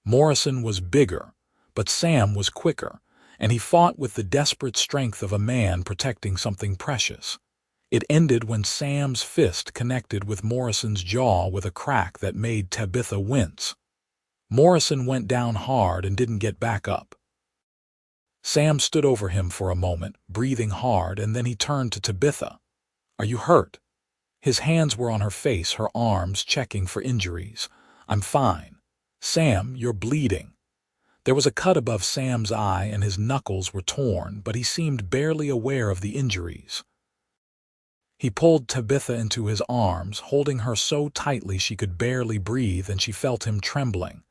Morrison was bigger, but Sam was quicker, and he fought with the desperate strength of a man protecting something precious. It ended when Sam's fist connected with Morrison's jaw with a crack that made Tabitha wince. Morrison went down hard and didn't get back up. Sam stood over him for a moment, breathing hard, and then he turned to Tabitha. "Are you hurt?" His hands were on her face, her arms checking for injuries. "I'm fine." "Sam, you're bleeding." There was a cut above Sam's eye and his knuckles were torn, but he seemed barely aware of the injuries. He pulled Tabitha into his arms, holding her so tightly she could barely breathe, and she felt him trembling.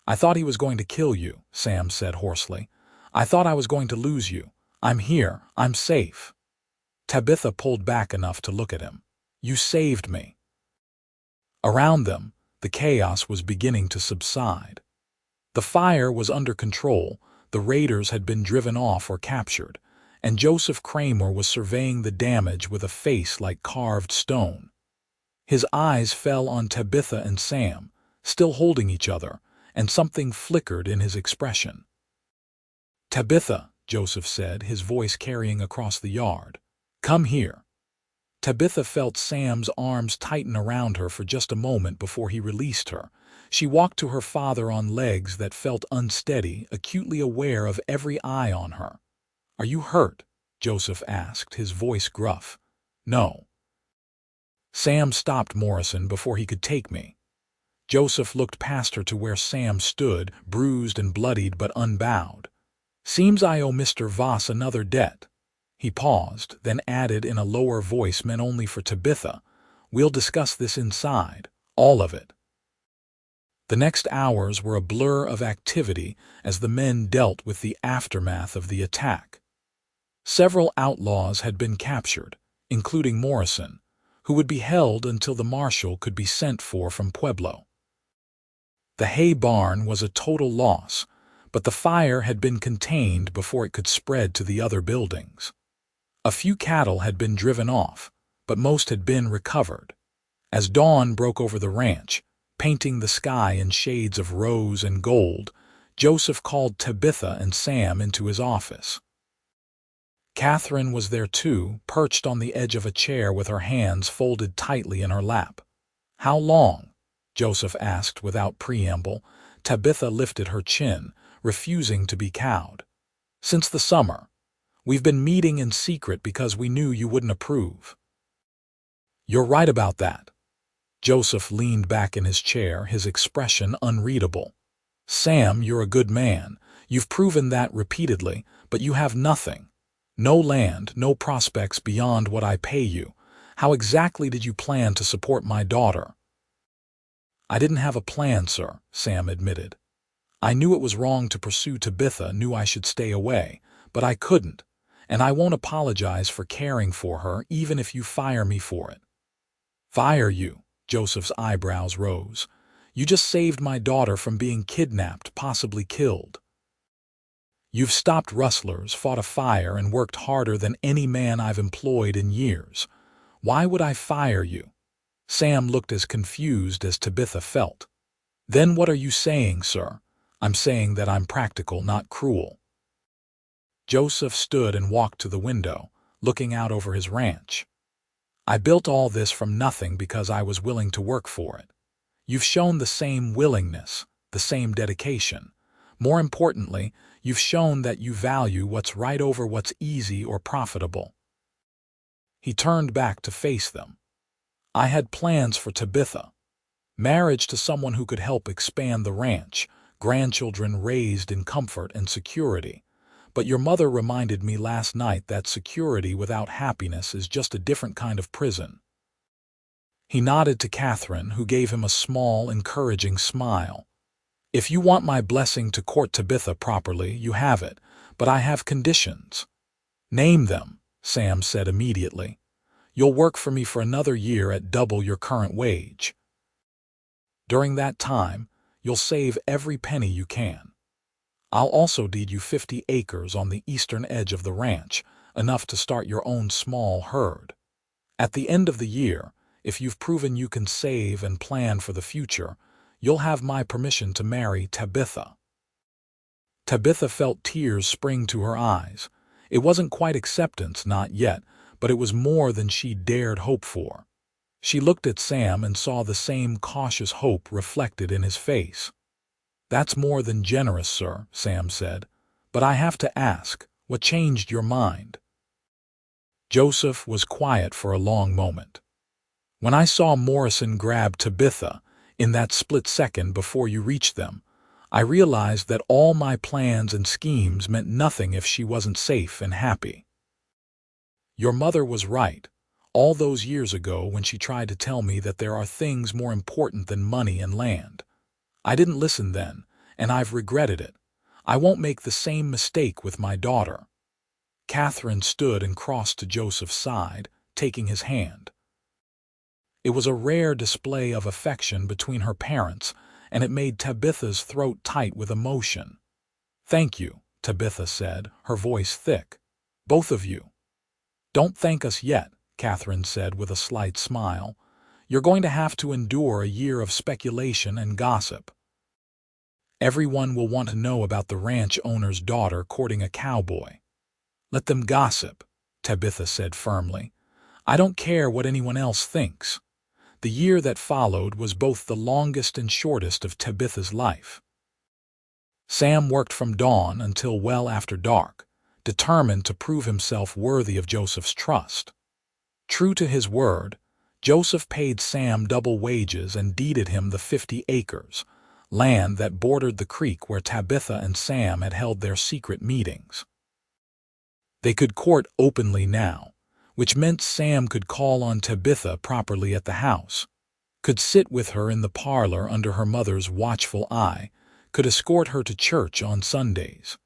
"I thought he was going to kill you," Sam said hoarsely. "I thought I was going to lose you. I'm here. I'm safe." Tabitha pulled back enough to look at him. "You saved me." Around them, the chaos was beginning to subside. The fire was under control, the raiders had been driven off or captured, and Joseph Kramer was surveying the damage with a face like carved stone. His eyes fell on Tabitha and Sam, still holding each other, and something flickered in his expression. "Tabitha," Joseph said, his voice carrying across the yard. "Come here." Tabitha felt Sam's arms tighten around her for just a moment before he released her. She walked to her father on legs that felt unsteady, acutely aware of every eye on her. "Are you hurt?" Joseph asked, his voice gruff. "No." "Sam stopped Morrison before he could take me." Joseph looked past her to where Sam stood, bruised and bloodied but unbowed. "Seems I owe Mr. Voss another debt." He paused, then added in a lower voice meant only for Tabitha, "We'll discuss this inside, all of it." The next hours were a blur of activity as the men dealt with the aftermath of the attack. Several outlaws had been captured, including Morrison, who would be held until the marshal could be sent for from Pueblo. The hay barn was a total loss, but the fire had been contained before it could spread to the other buildings. A few cattle had been driven off, but most had been recovered. As dawn broke over the ranch, painting the sky in shades of rose and gold, Joseph called Tabitha and Sam into his office. Catherine was there too, perched on the edge of a chair with her hands folded tightly in her lap. "How long?" Joseph asked without preamble. Tabitha lifted her chin, refusing to be cowed. "Since the summer. We've been meeting in secret because we knew you wouldn't approve." "You're right about that." Joseph leaned back in his chair, his expression unreadable. "Sam, you're a good man. You've proven that repeatedly, but you have nothing. No land, no prospects beyond what I pay you. How exactly did you plan to support my daughter?" "I didn't have a plan, sir," Sam admitted. "I knew it was wrong to pursue Tabitha, knew I should stay away, but I couldn't, and I won't apologize for caring for her even if you fire me for it." "Fire you?" Joseph's eyebrows rose. "You just saved my daughter from being kidnapped, possibly killed. You've stopped rustlers, fought a fire, and worked harder than any man I've employed in years. Why would I fire you?" Sam looked as confused as Tabitha felt. "Then what are you saying, sir?" "I'm saying that I'm practical, not cruel." Joseph stood and walked to the window, looking out over his ranch. "I built all this from nothing because I was willing to work for it. You've shown the same willingness, the same dedication. More importantly, you've shown that you value what's right over what's easy or profitable." He turned back to face them. "I had plans for Tabitha. Marriage to someone who could help expand the ranch, grandchildren raised in comfort and security. But your mother reminded me last night that security without happiness is just a different kind of prison." He nodded to Catherine, who gave him a small, encouraging smile. If you want my blessing to court Tabitha properly, you have it, but I have conditions. Name them, Sam said immediately. You'll work for me for another year at double your current wage. During that time, you'll save every penny you can. I'll also deed you 50 acres on the eastern edge of the ranch, enough to start your own small herd. At the end of the year, if you've proven you can save and plan for the future, you'll have my permission to marry Tabitha. Tabitha felt tears spring to her eyes. It wasn't quite acceptance, not yet, but it was more than she dared hope for. She looked at Sam and saw the same cautious hope reflected in his face. "That's more than generous, sir," Sam said. "But I have to ask, what changed your mind?" Joseph was quiet for a long moment. "When I saw Morrison grab Tabitha, in that split second before you reached them, I realized that all my plans and schemes meant nothing if she wasn't safe and happy. Your mother was right, all those years ago when she tried to tell me that there are things more important than money and land. I didn't listen then, and I've regretted it. I won't make the same mistake with my daughter." Catherine stood and crossed to Joseph's side, taking his hand. It was a rare display of affection between her parents, and it made Tabitha's throat tight with emotion. "Thank you," Tabitha said, her voice thick. "Both of you." "Don't thank us yet," Catherine said with a slight smile. "You're going to have to endure a year of speculation and gossip. Everyone will want to know about the ranch owner's daughter courting a cowboy." "Let them gossip," Tabitha said firmly. "I don't care what anyone else thinks." The year that followed was both the longest and shortest of Tabitha's life. Sam worked from dawn until well after dark, determined to prove himself worthy of Joseph's trust. True to his word, Joseph paid Sam double wages and deeded him the 50 acres, land that bordered the creek where Tabitha and Sam had held their secret meetings. They could court openly now, which meant Sam could call on Tabitha properly at the house, could sit with her in the parlor under her mother's watchful eye, could escort her to church on Sundays.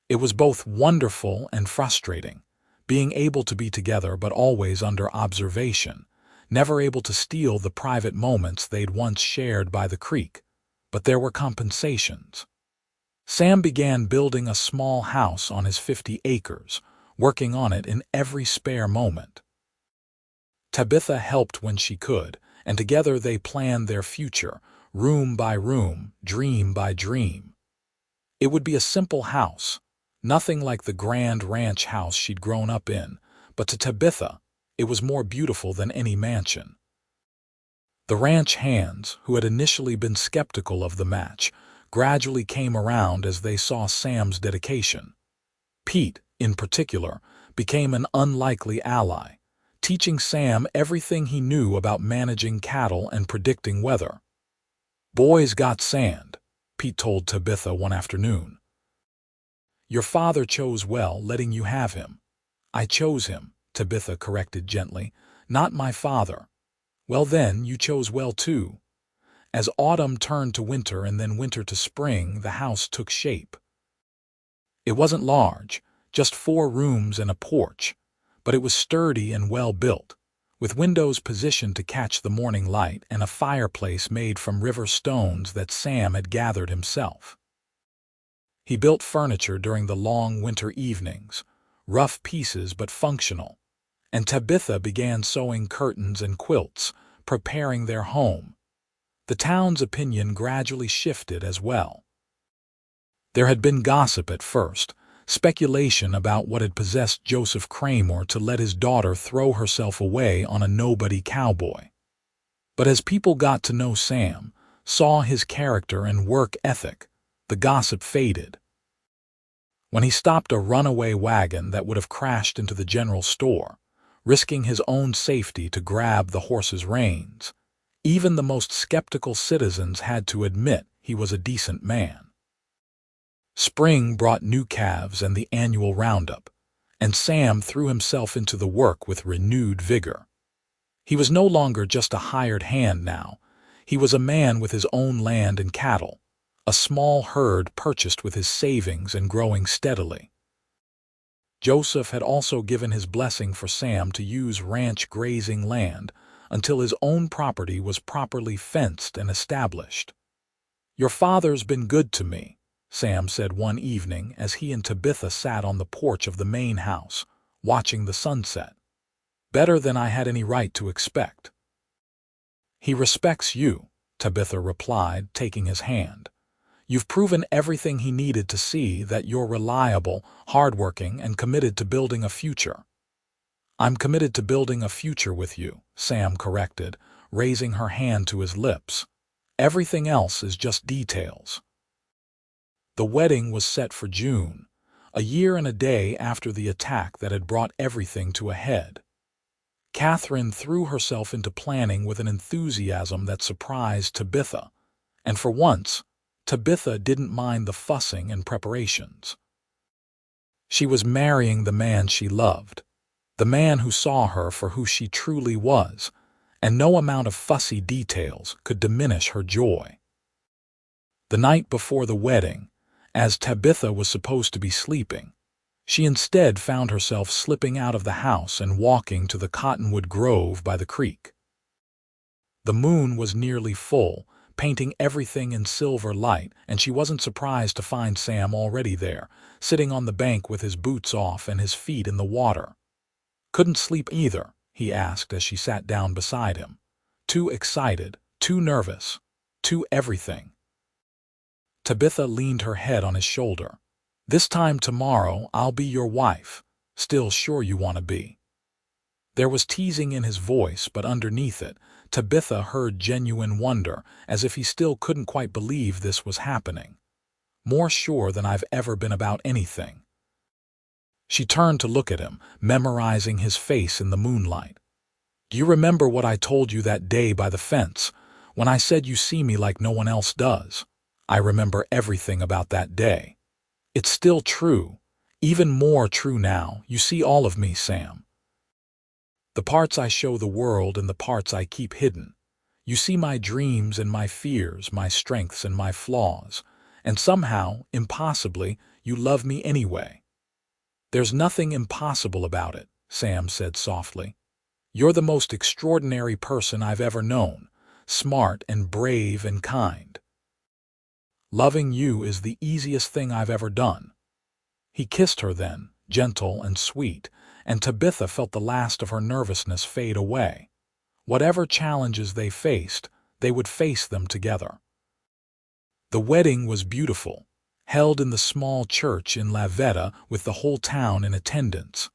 It was both wonderful and frustrating, being able to be together but always under observation, never able to steal the private moments they'd once shared by the creek. But there were compensations. Sam began building a small house on his 50 acres, working on it in every spare moment. Tabitha helped when she could, and together they planned their future, room by room, dream by dream. It would be a simple house, nothing like the grand ranch house she'd grown up in, but to Tabitha, it was more beautiful than any mansion. The ranch hands, who had initially been skeptical of the match, gradually came around as they saw Sam's dedication. Pete, in particular, became an unlikely ally, teaching Sam everything he knew about managing cattle and predicting weather. "Boys got sand," Pete told Tabitha one afternoon. "Your father chose well, letting you have him." "I chose him," Tabitha corrected gently, "not my father." "Well then, you chose well too." As autumn turned to winter and then winter to spring, the house took shape. It wasn't large, just 4 rooms and a porch, but it was sturdy and well built, with windows positioned to catch the morning light and a fireplace made from river stones that Sam had gathered himself. He built furniture during the long winter evenings, rough pieces but functional, and Tabitha began sewing curtains and quilts, preparing their home. The town's opinion gradually shifted as well. There had been gossip at first, speculation about what had possessed Joseph Kramer to let his daughter throw herself away on a nobody cowboy. But as people got to know Sam, saw his character and work ethic, the gossip faded. When he stopped a runaway wagon that would have crashed into the general store, risking his own safety to grab the horse's reins, even the most skeptical citizens had to admit he was a decent man. Spring brought new calves and the annual roundup, and Sam threw himself into the work with renewed vigor. He was no longer just a hired hand now. He was a man with his own land and cattle, a small herd purchased with his savings and growing steadily. Joseph had also given his blessing for Sam to use ranch grazing land until his own property was properly fenced and established. "Your father's been good to me," Sam said one evening as he and Tabitha sat on the porch of the main house, watching the sunset. "Better than I had any right to expect." "He respects you," Tabitha replied, taking his hand. "You've proven everything he needed to see that you're reliable, hardworking, and committed to building a future." "I'm committed to building a future with you," Sam corrected, raising her hand to his lips. "Everything else is just details." The wedding was set for June, a year and a day after the attack that had brought everything to a head. Catherine threw herself into planning with an enthusiasm that surprised Tabitha, and for once, Tabitha didn't mind the fussing and preparations. She was marrying the man she loved, the man who saw her for who she truly was, and no amount of fussy details could diminish her joy. The night before the wedding, as Tabitha was supposed to be sleeping, she instead found herself slipping out of the house and walking to the cottonwood grove by the creek. The moon was nearly full, painting everything in silver light, and she wasn't surprised to find Sam already there, sitting on the bank with his boots off and his feet in the water. "Couldn't sleep either?" he asked as she sat down beside him. "Too excited, too nervous, too everything." Tabitha leaned her head on his shoulder. "This time tomorrow I'll be your wife. Still sure you want to be?" There was teasing in his voice, but underneath it, Tabitha heard genuine wonder, as if he still couldn't quite believe this was happening. "More sure than I've ever been about anything." She turned to look at him, memorizing his face in the moonlight. "Do you remember what I told you that day by the fence, when I said you see me like no one else does? I remember everything about that day. It's still true, even more true now. You see all of me, Sam. The parts I show the world and the parts I keep hidden. You see my dreams and my fears, my strengths and my flaws, and somehow, impossibly, you love me anyway." "There's nothing impossible about it," Sam said softly. "You're the most extraordinary person I've ever known, smart and brave and kind. Loving you is the easiest thing I've ever done." He kissed her then, gentle and sweet, and Tabitha felt the last of her nervousness fade away. Whatever challenges they faced, they would face them together. The wedding was beautiful, held in the small church in Veta with the whole town in attendance.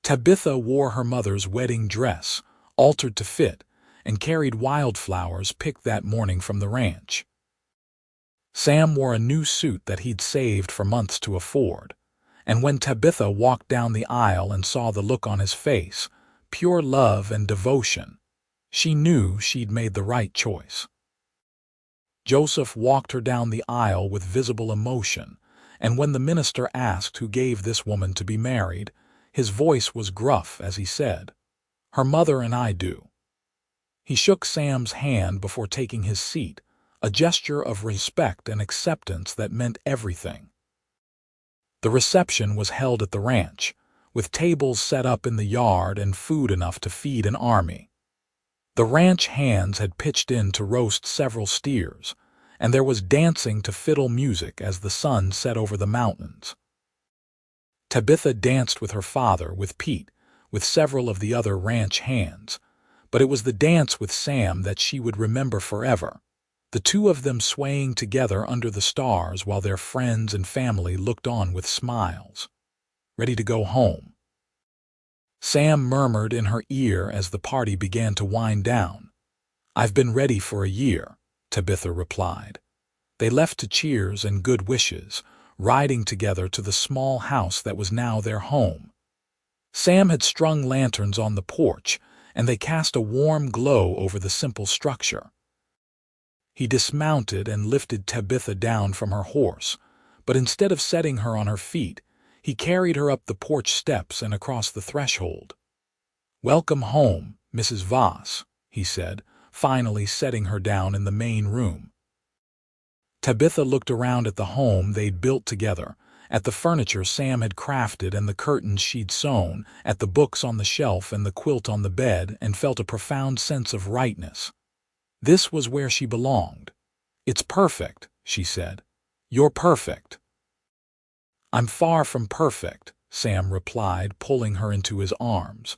Tabitha wore her mother's wedding dress, altered to fit, and carried wildflowers picked that morning from the ranch. Sam wore a new suit that he'd saved for months to afford, and when Tabitha walked down the aisle and saw the look on his face, pure love and devotion, she knew she'd made the right choice. Joseph walked her down the aisle with visible emotion, and when the minister asked who gave this woman to be married, his voice was gruff as he said, "Her mother and I do." He shook Sam's hand before taking his seat, a gesture of respect and acceptance that meant everything. The reception was held at the ranch, with tables set up in the yard and food enough to feed an army. The ranch hands had pitched in to roast several steers, and there was dancing to fiddle music as the sun set over the mountains. Tabitha danced with her father, with Pete, with several of the other ranch hands, but it was the dance with Sam that she would remember forever, the two of them swaying together under the stars while their friends and family looked on with smiles. "Ready to go home?" Sam murmured in her ear as the party began to wind down. "I've been ready for a year," Tabitha replied. They left to cheers and good wishes, riding together to the small house that was now their home. Sam had strung lanterns on the porch, and they cast a warm glow over the simple structure. He dismounted and lifted Tabitha down from her horse, but instead of setting her on her feet, he carried her up the porch steps and across the threshold. "Welcome home, Mrs. Voss," he said, finally setting her down in the main room. Tabitha looked around at the home they'd built together, at the furniture Sam had crafted and the curtains she'd sewn, at the books on the shelf and the quilt on the bed, and felt a profound sense of rightness. This was where she belonged. "It's perfect," she said. "You're perfect." "I'm far from perfect," Sam replied, pulling her into his arms.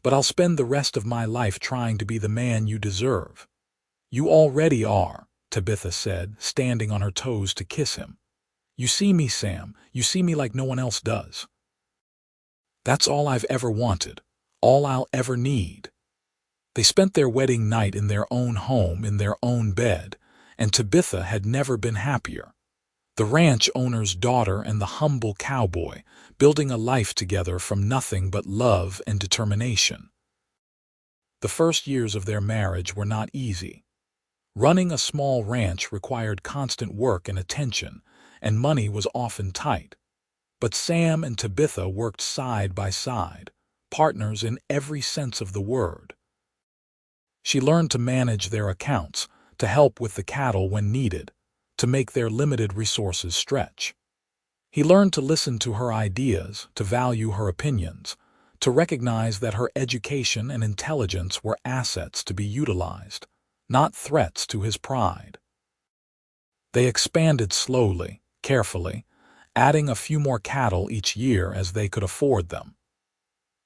"But I'll spend the rest of my life trying to be the man you deserve." "You already are," Tabitha said, standing on her toes to kiss him. "You see me, Sam. You see me like no one else does. That's all I've ever wanted, all I'll ever need." They spent their wedding night in their own home, in their own bed, and Tabitha had never been happier. The ranch owner's daughter and the humble cowboy, building a life together from nothing but love and determination. The first years of their marriage were not easy. Running a small ranch required constant work and attention, and money was often tight. But Sam and Tabitha worked side by side, partners in every sense of the word. She learned to manage their accounts, to help with the cattle when needed, to make their limited resources stretch. He learned to listen to her ideas, to value her opinions, to recognize that her education and intelligence were assets to be utilized, not threats to his pride. They expanded slowly, carefully, adding a few more cattle each year as they could afford them.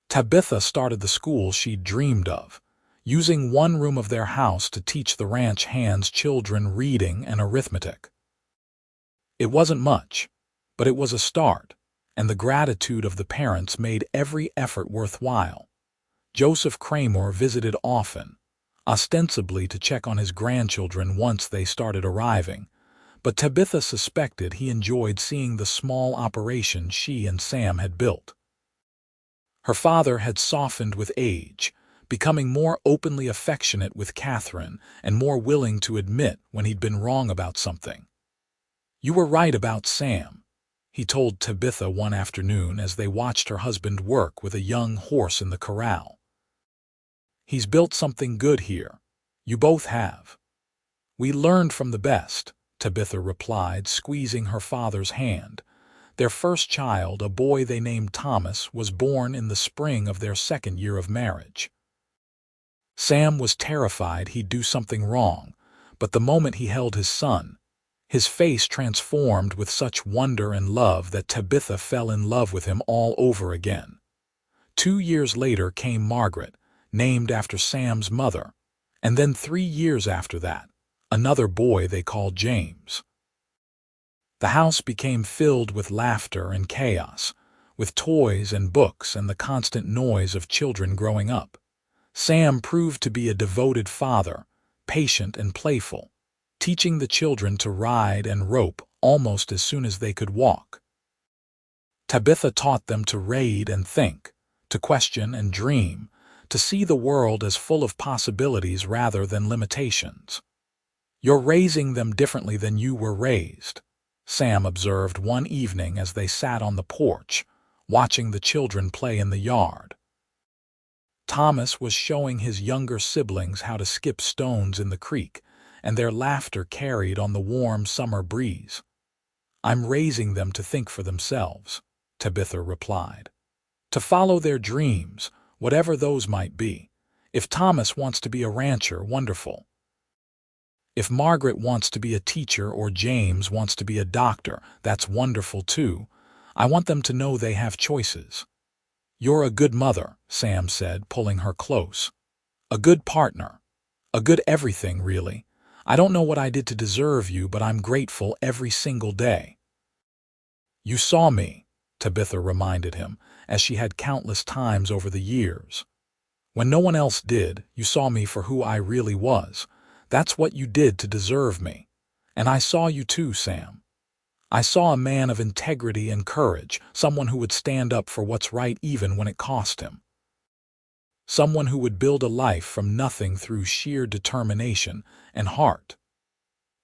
Tabitha started the school she'd dreamed of, using one room of their house to teach the ranch hands children reading and arithmetic. It wasn't much, but it was a start, and the gratitude of the parents made every effort worthwhile. Joseph Kramer visited often, ostensibly to check on his grandchildren once they started arriving, but Tabitha suspected he enjoyed seeing the small operation she and Sam had built. Her father had softened with age, becoming more openly affectionate with Catherine and more willing to admit when he'd been wrong about something. "You were right about Sam," he told Tabitha one afternoon as they watched her husband work with a young horse in the corral. "He's built something good here. You both have." "We learned from the best," Tabitha replied, squeezing her father's hand. Their first child, a boy they named Thomas, was born in the spring of their second year of marriage. Sam was terrified he'd do something wrong, but the moment he held his son, his face transformed with such wonder and love that Tabitha fell in love with him all over again. 2 years later came Margaret, named after Sam's mother, and then 3 years after that, another boy they called James. The house became filled with laughter and chaos, with toys and books and the constant noise of children growing up. Sam proved to be a devoted father, patient and playful, teaching the children to ride and rope almost as soon as they could walk. Tabitha taught them to read and think, to question and dream, to see the world as full of possibilities rather than limitations. "You're raising them differently than you were raised," Sam observed one evening as they sat on the porch, watching the children play in the yard. Thomas was showing his younger siblings how to skip stones in the creek, and their laughter carried on the warm summer breeze. "I'm raising them to think for themselves," Tabitha replied. "To follow their dreams, whatever those might be. If Thomas wants to be a rancher, wonderful. If Margaret wants to be a teacher or James wants to be a doctor, that's wonderful too. I want them to know they have choices." "You're a good mother," Sam said, pulling her close. "A good partner. A good everything, really. I don't know what I did to deserve you, but I'm grateful every single day." "You saw me," Tabitha reminded him, as she had countless times over the years. "When no one else did, you saw me for who I really was. That's what you did to deserve me. And I saw you too, Sam. I saw a man of integrity and courage, someone who would stand up for what's right even when it cost him. Someone who would build a life from nothing through sheer determination and heart."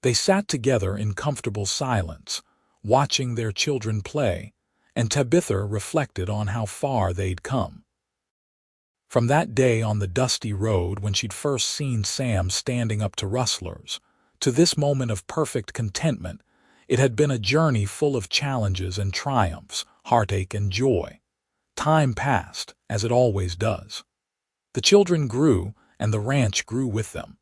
They sat together in comfortable silence, watching their children play, and Tabitha reflected on how far they'd come. From that day on the dusty road when she'd first seen Sam standing up to rustlers, to this moment of perfect contentment, it had been a journey full of challenges and triumphs, heartache and joy. Time passed, as it always does. The children grew, and the ranch grew with them.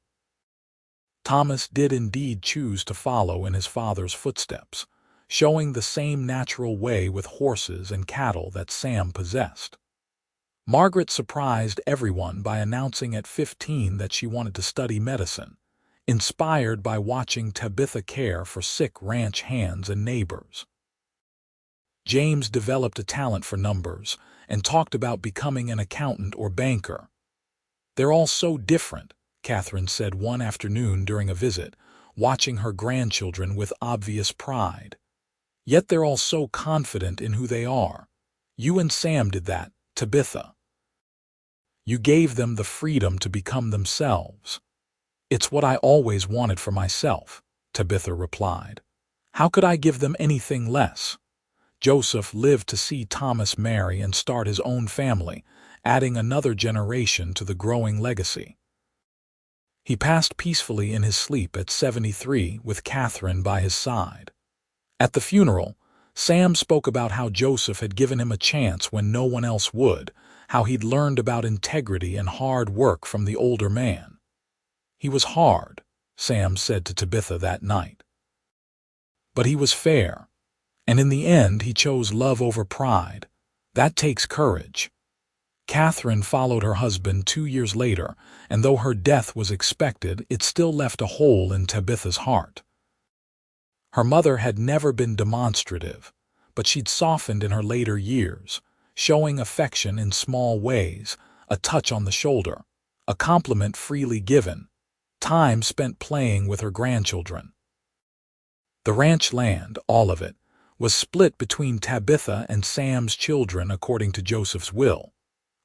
Thomas did indeed choose to follow in his father's footsteps, showing the same natural way with horses and cattle that Sam possessed. Margaret surprised everyone by announcing at 15 that she wanted to study medicine, inspired by watching Tabitha care for sick ranch hands and neighbors. James developed a talent for numbers and talked about becoming an accountant or banker. "They're all so different," Catherine said one afternoon during a visit, watching her grandchildren with obvious pride. "Yet they're all so confident in who they are. You and Sam did that, Tabitha. You gave them the freedom to become themselves." "It's what I always wanted for myself," Tabitha replied. "How could I give them anything less?" Joseph lived to see Thomas marry and start his own family, adding another generation to the growing legacy. He passed peacefully in his sleep at 73 with Catherine by his side. At the funeral, Sam spoke about how Joseph had given him a chance when no one else would, how he'd learned about integrity and hard work from the older man. "He was hard," Sam said to Tabitha that night. "But he was fair, and in the end he chose love over pride. That takes courage." Catherine followed her husband 2 years later, and though her death was expected, it still left a hole in Tabitha's heart. Her mother had never been demonstrative, but she'd softened in her later years, showing affection in small ways, a touch on the shoulder, a compliment freely given, time spent playing with her grandchildren. The ranch land, all of it, was split between Tabitha and Sam's children according to Joseph's will,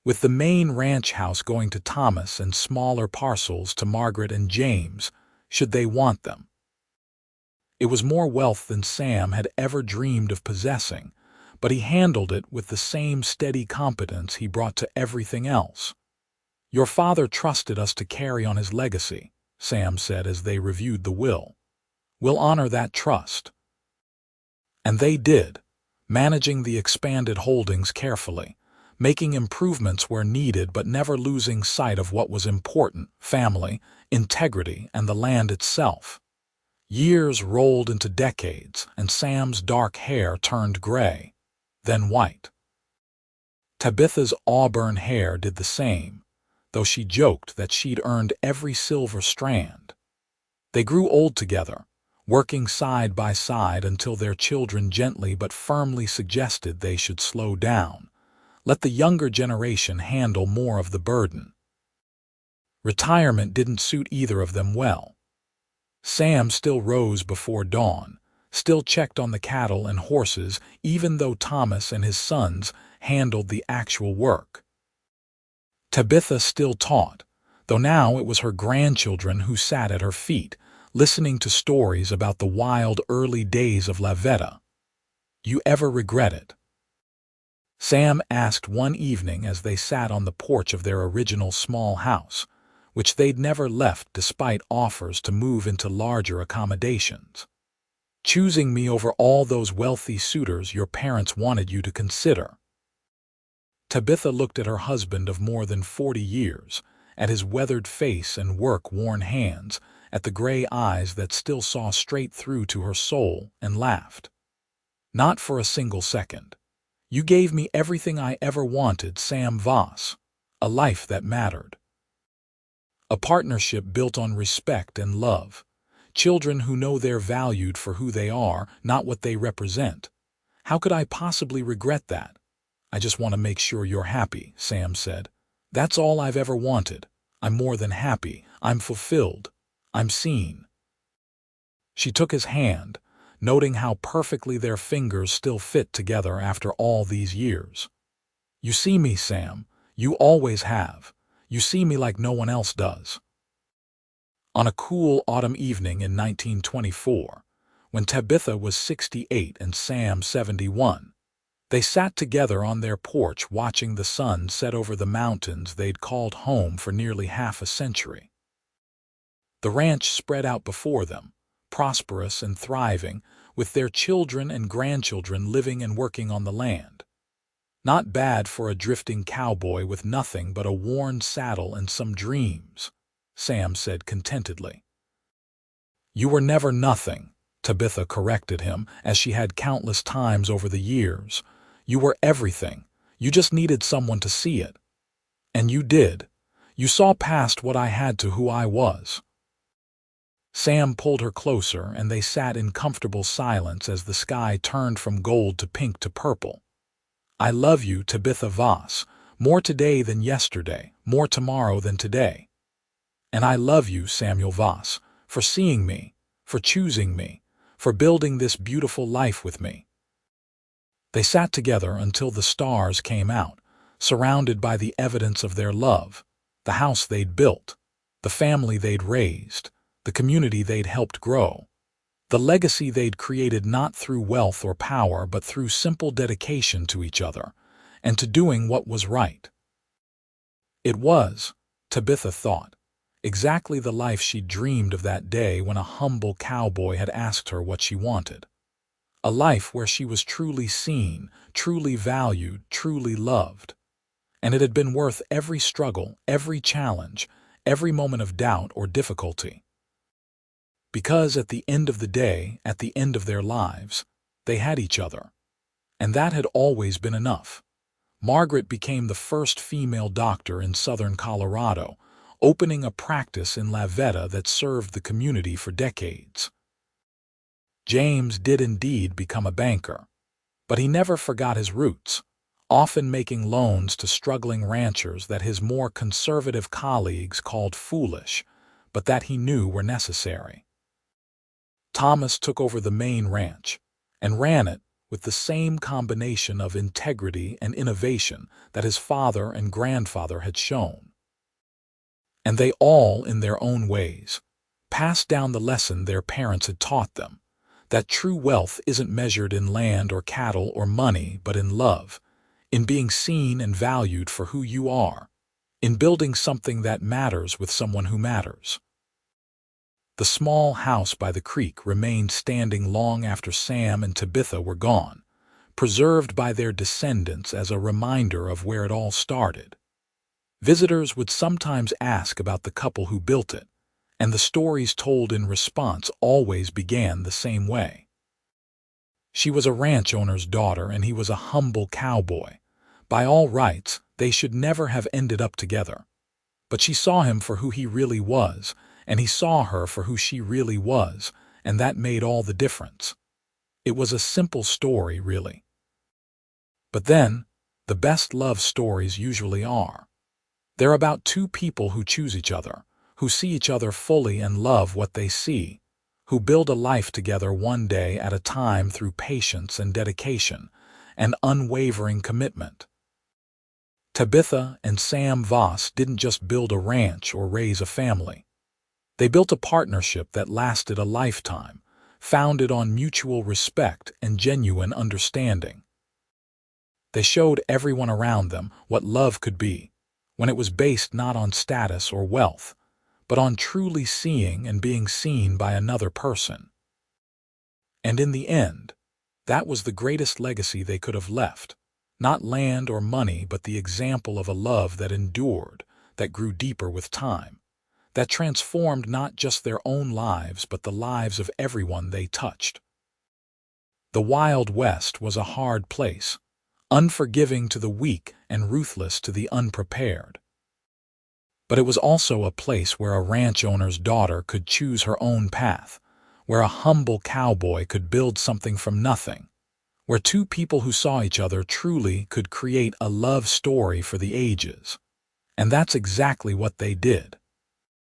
with the main ranch house going to Thomas and smaller parcels to Margaret and James, should they want them. It was more wealth than Sam had ever dreamed of possessing, but he handled it with the same steady competence he brought to everything else. "Your father trusted us to carry on his legacy," Sam said as they reviewed the will. "We'll honor that trust." And they did, managing the expanded holdings carefully, making improvements where needed but never losing sight of what was important: family, integrity, and the land itself. Years rolled into decades, and Sam's dark hair turned gray, then white. Tabitha's auburn hair did the same, though she joked that she'd earned every silver strand. They grew old together, working side by side until their children gently but firmly suggested they should slow down, let the younger generation handle more of the burden. Retirement didn't suit either of them well. Sam still rose before dawn, still checked on the cattle and horses, even though Thomas and his sons handled the actual work. Tabitha still taught, though now it was her grandchildren who sat at her feet, listening to stories about the wild early days of Veta. "You ever regret it?" Sam asked one evening as they sat on the porch of their original small house, which they'd never left despite offers to move into larger accommodations. "Choosing me over all those wealthy suitors your parents wanted you to consider." Tabitha looked at her husband of more than 40 years, at his weathered face and work-worn hands, at the gray eyes that still saw straight through to her soul, and laughed. "Not for a single second. You gave me everything I ever wanted, Sam Voss. A life that mattered. A partnership built on respect and love. Children who know they're valued for who they are, not what they represent. How could I possibly regret that?" "I just want to make sure you're happy," Sam said. "That's all I've ever wanted. I'm more than happy. I'm fulfilled. I'm seen." She took his hand, noting how perfectly their fingers still fit together after all these years. "You see me, Sam. You always have. You see me like no one else does." On a cool autumn evening in 1924, when Tabitha was 68 and Sam 71, They sat together on their porch watching the sun set over the mountains they'd called home for nearly half a century. The ranch spread out before them, prosperous and thriving, with their children and grandchildren living and working on the land. Not bad for a drifting cowboy with nothing but a worn saddle and some dreams, Sam said contentedly. You were never nothing, Tabitha corrected him, as she had countless times over the years. You were everything. You just needed someone to see it. And you did. You saw past what I had to who I was. Sam pulled her closer, and they sat in comfortable silence as the sky turned from gold to pink to purple. I love you, Tabitha Voss, more today than yesterday, more tomorrow than today. And I love you, Samuel Voss, for seeing me, for choosing me, for building this beautiful life with me. They sat together until the stars came out, surrounded by the evidence of their love, the house they'd built, the family they'd raised, the community they'd helped grow, the legacy they'd created not through wealth or power but through simple dedication to each other and to doing what was right. It was, Tabitha thought, exactly the life she'd dreamed of that day when a humble cowboy had asked her what she wanted. A life where she was truly seen, truly valued, truly loved. And it had been worth every struggle, every challenge, every moment of doubt or difficulty. Because at the end of the day, at the end of their lives, they had each other. And that had always been enough. Margaret became the first female doctor in southern Colorado, opening a practice in Veta that served the community for decades. James did indeed become a banker, but he never forgot his roots, often making loans to struggling ranchers that his more conservative colleagues called foolish, but that he knew were necessary. Thomas took over the main ranch and ran it with the same combination of integrity and innovation that his father and grandfather had shown. And they all, in their own ways, passed down the lesson their parents had taught them, that true wealth isn't measured in land or cattle or money, but in love, in being seen and valued for who you are, in building something that matters with someone who matters. The small house by the creek remained standing long after Sam and Tabitha were gone, preserved by their descendants as a reminder of where it all started. Visitors would sometimes ask about the couple who built it, and the stories told in response always began the same way. She was a ranch owner's daughter and he was a humble cowboy. By all rights, they should never have ended up together. But she saw him for who he really was, and he saw her for who she really was, and that made all the difference. It was a simple story, really. But then, the best love stories usually are. They're about two people who choose each other, who see each other fully and love what they see, who build a life together one day at a time through patience and dedication and unwavering commitment. Tabitha and Sam Voss didn't just build a ranch or raise a family. They built a partnership that lasted a lifetime, founded on mutual respect and genuine understanding. They showed everyone around them what love could be, when it was based not on status or wealth, but on truly seeing and being seen by another person. And in the end, that was the greatest legacy they could have left, not land or money, but the example of a love that endured, that grew deeper with time, that transformed not just their own lives but the lives of everyone they touched. The Wild West was a hard place, unforgiving to the weak and ruthless to the unprepared. But it was also a place where a ranch owner's daughter could choose her own path, where a humble cowboy could build something from nothing, where two people who saw each other truly could create a love story for the ages. And that's exactly what they did.